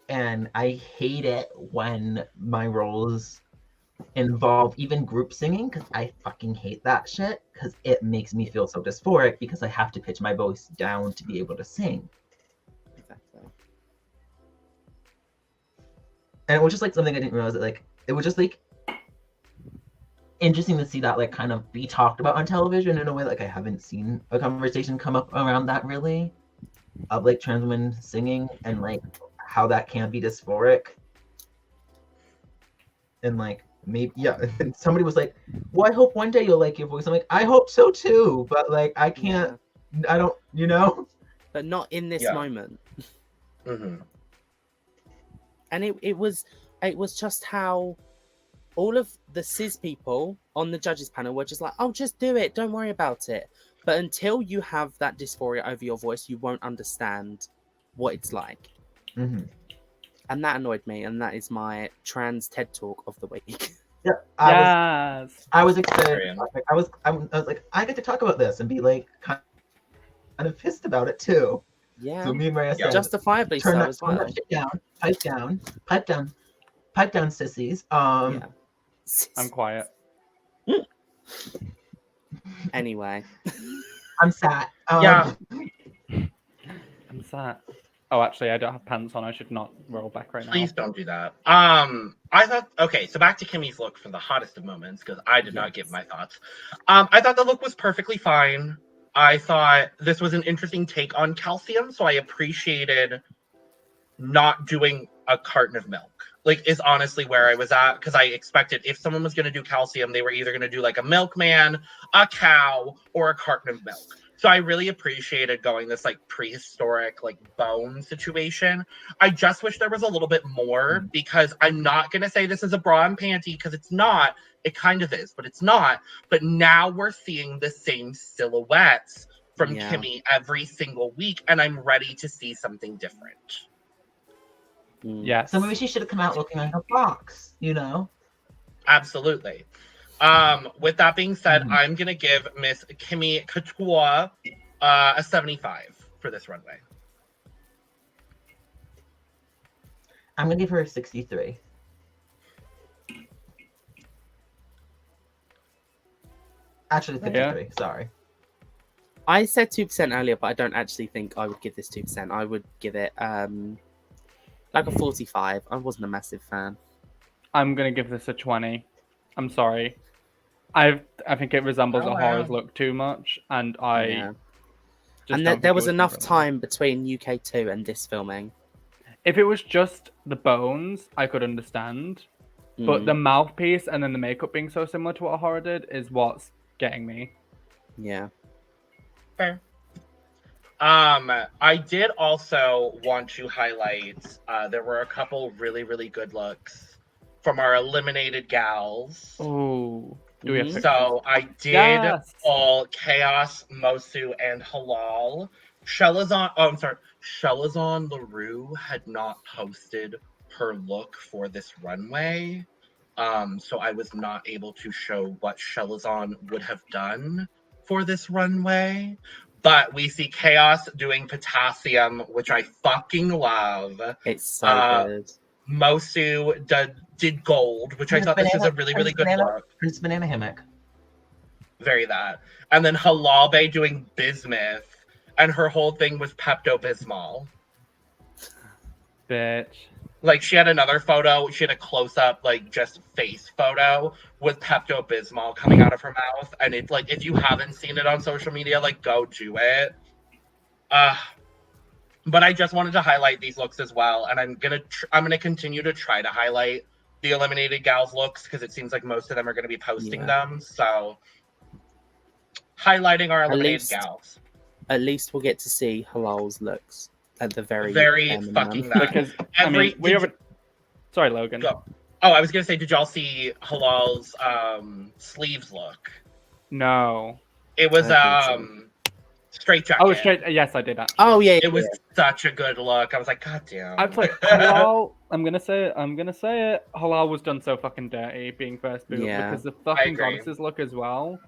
and I hate it when my roles involve even group singing because I fucking hate that shit because it makes me feel so dysphoric because I have to pitch my voice down to be able to sing. Exactly. And it was just like something I didn't realize that like it was just like interesting to see that like kind of be talked about on television in a way like I haven't seen a conversation come up around that really of like trans women singing and like how that can be dysphoric. And like maybe and somebody was like, well, I hope one day you'll like your voice. I'm like, I hope so too, but like I can't I don't, you know, but not in this moment. Mm-hmm. And it was just how all of the cis people on the judges panel were just like, oh, just do it, don't worry about it. But until you have that dysphoria over your voice, you won't understand what it's like. Mm-hmm. And that annoyed me, and that is my trans TED Talk of the week. Yeah, I was excited. Like, I was like, I get to talk about this and be like kind of pissed about it too. Yeah. So me and Reya said, justifiably so as well. Turn that shit down, pipe down, sissies. I'm quiet. Anyway. I'm sad. Yeah. I'm sad. Oh, actually, I don't have pants on. I should not roll back right now. Please don't do that. I thought, okay, so back to Kimmy's look for the hottest of moments, because I did not give my thoughts. I thought the look was perfectly fine. I thought this was an interesting take on calcium, so I appreciated not doing a carton of milk. Like, is honestly where I was at, because I expected if someone was going to do calcium, they were either going to do like a milkman, a cow, or a carton of milk. So I really appreciated going this like prehistoric like bone situation. I just wish there was a little bit more, because I'm not going to say this is a bra and panty because it's not. It kind of is, but it's not. But now we're seeing the same silhouettes from Kimmy every single week, and I'm ready to see something different. Yes. So maybe she should have come out looking like a fox, you know? Absolutely. With that being said, I'm gonna give Miss Kimmy Couture a 75 for this runway. I'm gonna give her a 63. Actually, 53. Sorry. I said 2% earlier, but I don't actually think I would give this 2%. I would give it like a 45. I wasn't a massive fan. I'm gonna give this a 20. I'm sorry. I think it resembles a horror's look too much, and there was enough time between UK2 and this filming. If it was just the bones, I could understand, But the mouthpiece and then the makeup being so similar to what Horror did is what's getting me. Yeah. Fair. I did also want to highlight there were a couple really, really good looks from our eliminated gals. Oh, do we have pictures? So I did Yes. all Chaos, Mosu, and Halal. Shelazon LaRue had not posted her look for this runway. So I was not able to show what Shelazon would have done for this runway. But we see Chaos doing Potassium, which I fucking love. It's so good. Mosu did Gold, which I thought this was a really, really good look. Prince Banana Hammock. Very that. And then Halabe doing Bismuth, and her whole thing was Pepto-Bismol. Bitch. Like, she had another photo, she had a close-up, like, just face photo with Pepto-Bismol coming out of her mouth, and it's like, if you haven't seen it on social media, like, go do it. But I just wanted to highlight these looks as well, and I'm gonna continue to try to highlight the eliminated gals looks, because it seems like most of them are gonna be posting them, so highlighting our eliminated gals. At least we'll get to see Halal's looks at the very fucking that. Because sorry, Logan. Go. Oh, I was gonna say, did y'all see Halal's sleeves look? No. It was straight jacket. Oh, straight. Yes, I did that. Oh yeah, it was such a good look. I was like, God damn. I was like, Halal. I'm gonna say it. Halal was done so fucking dirty being first boot because the fucking goddesses look as well.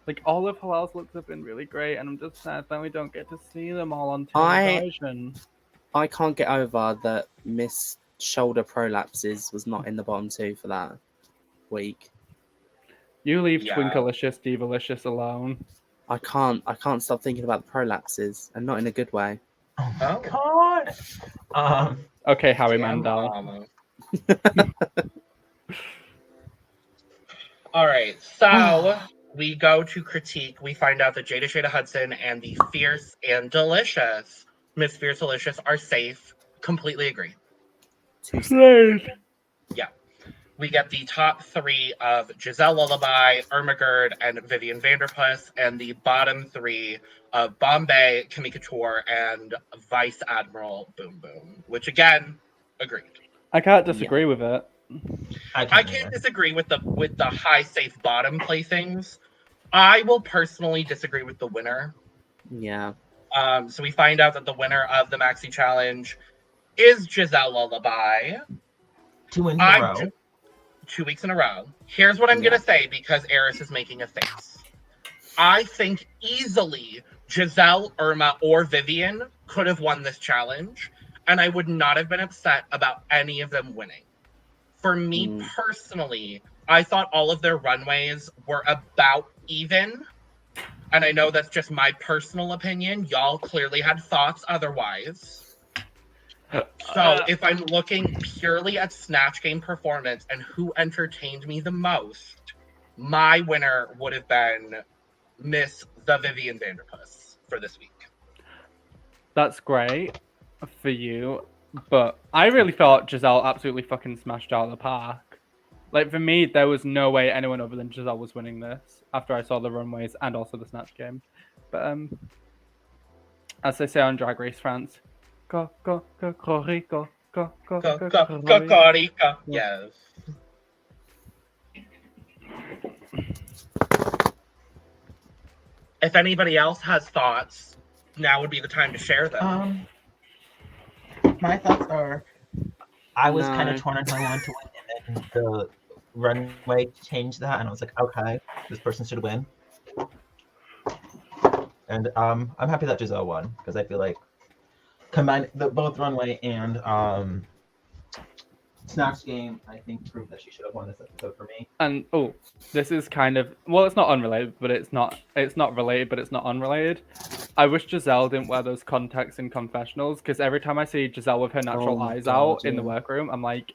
Like, all of Halal's looks have been really great, and I'm just sad that we don't get to see them all on television. I can't get over that Miss Shoulder Prolapses was not in the bottom two for that week. You leave Twinkalicious, Divalicious alone. I can't stop thinking about the prolapses, and not in a good way. Oh my god! Okay, Howie Mandel. All right, so we go to critique. We find out that Jada, Shada, Hudson, and the Fierce and Delicious, Miss Fiercalicious, are safe. Completely agree. Safe. Yeah. We get the top three of Gisele Lullaby, Irma Gerd, and Vivian Vanderpuss, and the bottom three of Bombae, Kimmy Couture, and Vice Admiral Boom Boom. Which, again, agreed. I can't disagree with it. I can't disagree with the high safe bottom placings. I will personally disagree with the winner. Yeah. So we find out that the winner of the Maxi Challenge is Gisele Lullaby. 2 in a row. 2 weeks in a row. Here's what I'm gonna say, because Eris is making a face. I think easily Gisele, Irma, or Vivian could have won this challenge, and I would not have been upset about any of them winning. For me personally, I thought all of their runways were about even. And I know that's just my personal opinion. Y'all clearly had thoughts otherwise. So if I'm looking purely at Snatch Game performance and who entertained me the most, my winner would have been Miss the Vivian Vanderpuss for this week. That's great for you, but I really thought Gisele absolutely fucking smashed out of the park. Like, for me, there was no way anyone other than Gisele was winning this after I saw the runways and also the Snatch Game. But as they say on Drag Race France, go, go, go, Corico, go, go, go, go, Corico. Yes. If anybody else has thoughts, now would be the time to share them. My thoughts are, I was kind of torn on who I wanted to win, and then the runway changed that, and I was like, okay, this person should win. And I'm happy that Gisele won, because I feel like combined both runway and Snatch Game, I think, proved that she should have won this episode for me. And this is kind of, well, it's not unrelated, but it's not related, but it's not unrelated. I wish Gisele didn't wear those contacts in confessionals, because every time I see Gisele with her natural eyes out in the workroom, I'm like,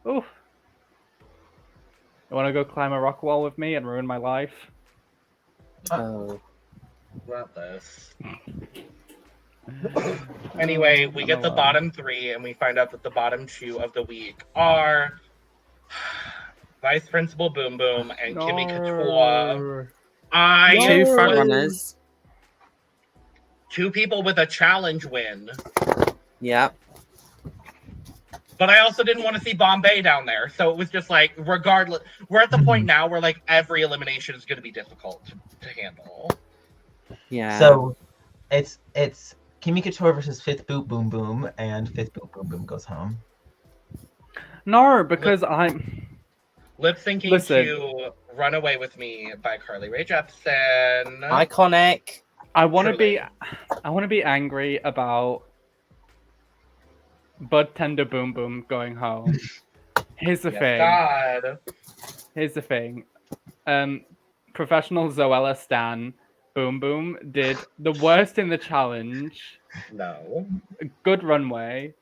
ooh. You want to go climb a rock wall with me and ruin my life? Oh. Not this. Anyway, we get the bottom three, and we find out that the bottom two of the week are Vice Principal Boom Boom and Kimmy Couture. No. I Two No. frontrunners. two people with a challenge win. Yeah. But I also didn't want to see Bombae down there. So it was just like, regardless, we're at the point now where like every elimination is going to be difficult to handle. Yeah. So it's Kimmy Couture versus Fifth Boot Boom Boom, and Fifth Boot Boom Boom goes home. No, because I'm. Lip syncing Listen. to Runaway with Me by Carly Rae Jepsen. Iconic. I want to Truly. be angry about Bud Tender Boom Boom going home. Here's the Yes, thing. God. Here's the thing. Professional Zoella Stan Boom Boom did the worst in the challenge. No. Good runway.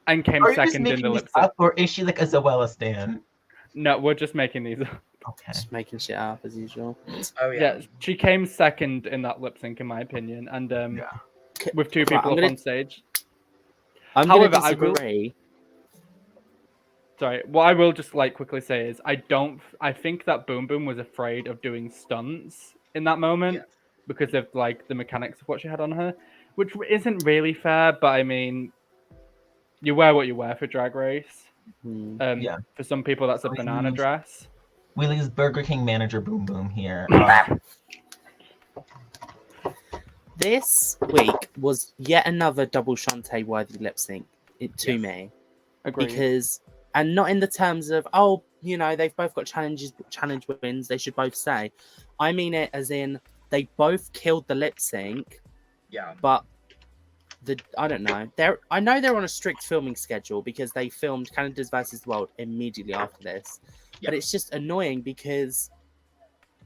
And came Are you just second in making the these lip sync. up, or is she like a Zoella stan? No, we're just making these up. Okay. Just making shit up as usual. Oh, Yeah, yeah. she came second in that lip sync, in my opinion, and with two Right, people I'm up gonna- on stage. I'm However, going to I will- disagree. Sorry, what I will just like quickly say is I think that Boom Boom was afraid of doing stunts in that moment Yes. because of like the mechanics of what she had on her, which isn't really fair. But I mean, you wear what you wear for Drag Race. Yeah. For some people, that's a banana dress. We lose Burger King manager Boom Boom here. This week was yet another double Shantae worthy lip sync to Yes. me. Agreed. Because, and not in the terms of, they've both got challenge wins, they should both stay. I mean it as in, they both killed the lip sync, Yeah. but I don't know. I know they're on a strict filming schedule because they filmed Canada's versus the World immediately after this. Yeah. But it's just annoying because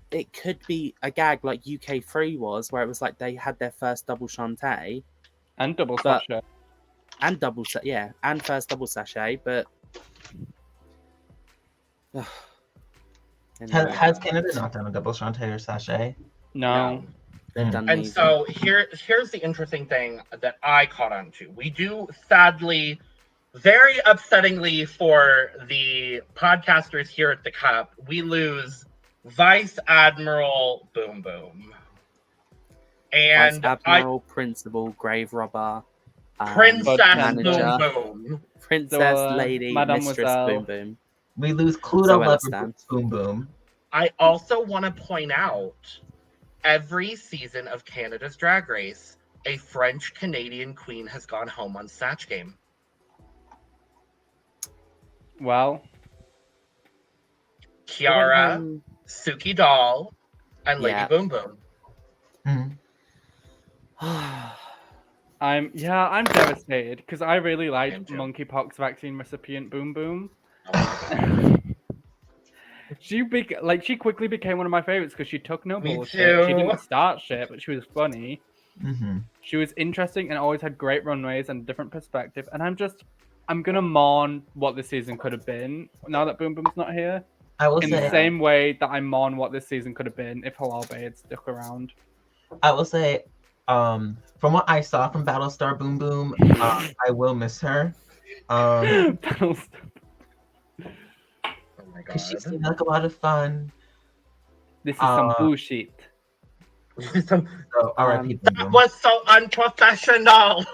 it could be a gag like UK3 was, where it was like they had their first double Shantae And double but- sasha. and and first double sachet, but Anyway, Has Canada not done a double Shantae or sachet? No. they've done And these. so here's the interesting thing that I caught on to. We do sadly, very upsettingly for the podcasters here at the Cup, we lose Vice Admiral Boom Boom. Vice And Admiral, Principal, Grave Robber, Princess Manager. Boom Boom. Princess, So, Lady, Mademoiselle. Mistress, Boom Boom. We lose Cluedo Zoella Lover Stan. Boom Boom. I also want to point out every season of Canada's Drag Race, a French Canadian queen has gone home on Snatch Game. Well, Kiara, Suki Doll, and Lady Yeah. Boom Boom. Mhm. I'm devastated because I really am liked too. monkeypox vaccine recipient Boom Boom. Oh, She quickly became one of my favorites because she took no Me bullshit. She too. didn't start shit, but she was funny. Mhm. She was interesting and always had great runways and a different perspective. And I'm gonna mourn what this season could have been now that Boom Boom's not here. I will In say, the same way that I mourn what this season could have been if Halal had stuck around. from what I saw from Battlestar Boom Boom, I will miss her. oh my Because she god. seemed like a lot of fun. This is some bullshit. So, R.I.P. Boom That Boom. was so unprofessional.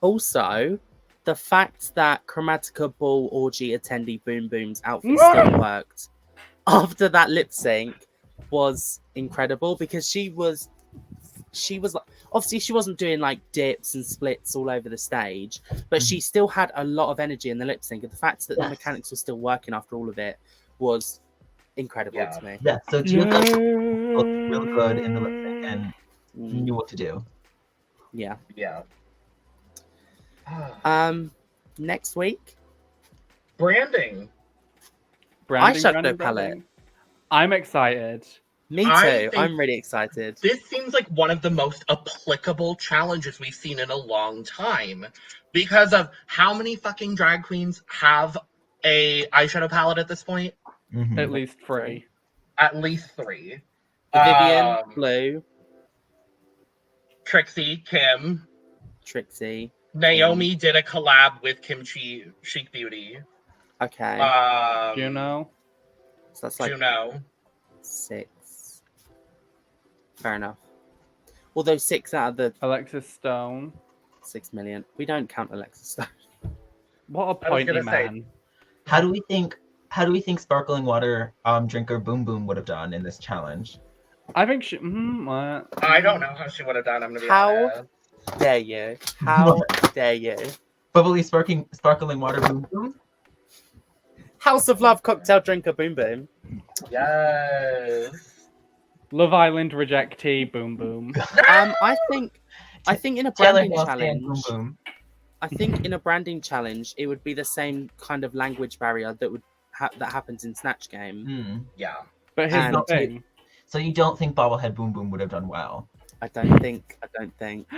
Also, the fact that Chromatica Ball Orgy attendee Boom Boom's outfit still worked after that lip sync was incredible because she was like, obviously she wasn't doing like dips and splits all over the stage, but she still had a lot of energy in the lip sync, and the fact that the mechanics were still working after all of it was incredible to me. Yeah, so she looked real good in the lip sync and knew what to do. Yeah. Yeah. Next week, Branding. Eyeshadow palette. I'm excited. Me too. I think I'm really excited. This seems like one of the most applicable challenges we've seen in a long time because of how many fucking drag queens have a eyeshadow palette at this point? Mhm. At least 3. At least 3. Vivian, Blue, Trixie, Kim, Trixie. Naomi did a collab with Kimchi Chic Beauty. Okay. Juno. So that's like Juno. 6. Fair enough. Although 6 out of the Alexis Stone. 6 million. We don't count Alexis Stone. What a I was pointy gonna say- man. How do we think sparkling water drinker Boom Boom would have done in this challenge? I think she. I don't know how she would have done. I'm gonna be How? honest. Dare you? How dare you? Bubbly sparkling water Boom Boom? House of Love cocktail drinker Boom Boom. Yes. Love Island rejectee. Boom boom. I think in a Taylor branding Hill stand Boom challenge, Boom. I think in a branding challenge, it would be the same kind of language barrier that would that happens in Snatch Game. Hmm. Yeah. But here's the And- thing. So you don't think Bobblehead Boom Boom would have done well? I don't think. I don't think.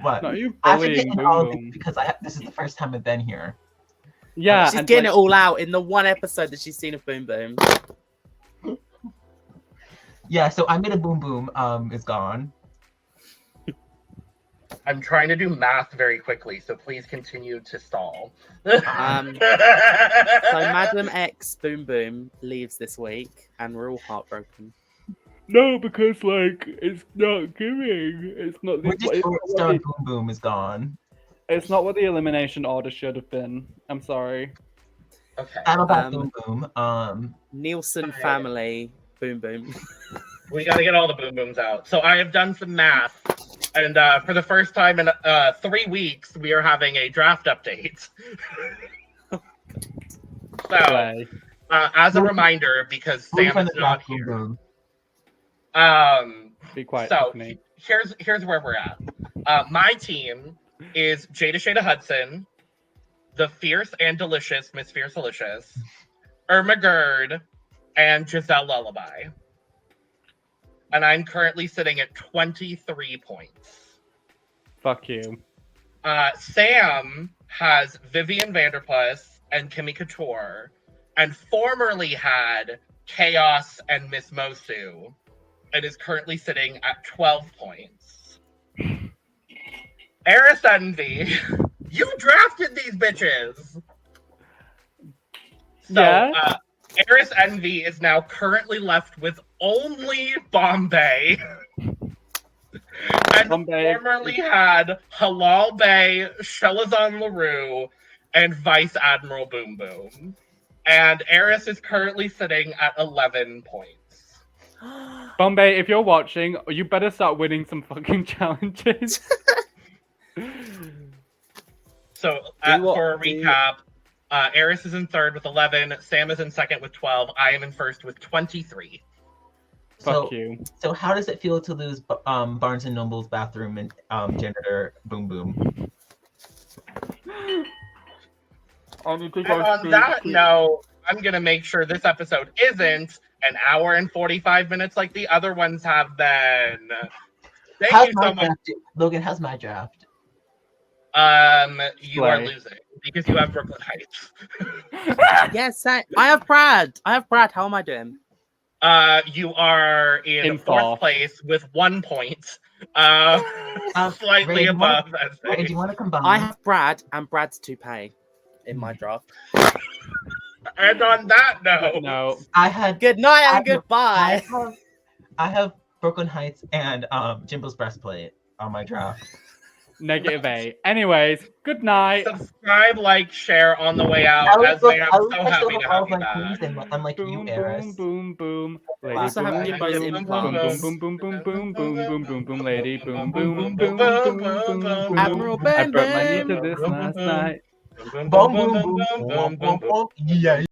What? No, you I have to bullying get in boom all of this boom. because this is the first time I've been here. Yeah, She's and getting like, it all out in the one episode that she's seen of Boom Boom. Yeah, so I made a Boom Boom is gone. I'm trying to do math very quickly, so please continue to stall. So Madam X Boom Boom leaves this week, and we're all heartbroken. No, because like it's not giving. It's not. We're just Stone Boom Boom is gone. It's not what the elimination order should have been. I'm sorry. Okay. I'm about Um, Boom Boom. Nielsen Alright. family Boom Boom. We got to get all the boom booms out. So I have done some math, and for the first time in 3 weeks, we are having a draft update. So, Play. as a reminder, because Boom Sam from is the not top, Boom here, Boom. Be quiet, so Tiffany. here's where we're at. My team is Jada Shada Hudson, the fierce and delicious Miss Fiercalicious, Irma Gerd, and Gisele Lullaby. And I'm currently sitting at 23 points. Fuck you. Sam has Vivian Vanderpuss and Kimmy Couture, and formerly had Chaos and Miss Mosu, and is currently sitting at 12 points. Eris Envy, you drafted these bitches! So, Yeah? Eris Envy is now currently left with only Bombae. And Bombae. formerly had Halal Bay, Shelazon LaRue, and Vice Admiral Boom Boom. And Eris is currently sitting at 11 points. Bombae, if you're watching, you better start winning some fucking challenges. So, for a recap, Eris is in third with 11, Sam is in second with 12, I am in first with 23. Fuck you. So how does it feel to lose Barnes and Noble's bathroom and janitor Boom Boom? And on that note, I'm going to make sure this episode isn't an hour and 45 minutes like the other ones have been. Thank How's you my so much. draft? Logan, how's my draft? You are Slay. losing because you have Brooklyn Heights. Yes, I have Brad. How am I doing? You are in In fourth fourth. place with 1 point. Slightly Ray, do you wanna- above. I'd say. Ray, do you want to combine? I have Brad and Brad's toupee in my draft. And on that note, No. I had. Good night and I goodbye. have Brooklyn Heights and Jimbo's breastplate on my draft. Negative 8. Anyways, good night. subscribe, like, share on the way out. As I am so happy to have you back. Unlike you, Boom, Eris. boom, boom, boom. Lady, Also have boom, you boom, both boom, in boom, plums. boom, boom, boom, boom, boom, boom, boom, boom, lady, boom, boom, boom, boom, boom, boom, boom. Admiral I Boom broke my knee Boom. to this last night. Boom, boom, boom, boom, boom, boom. Yeah.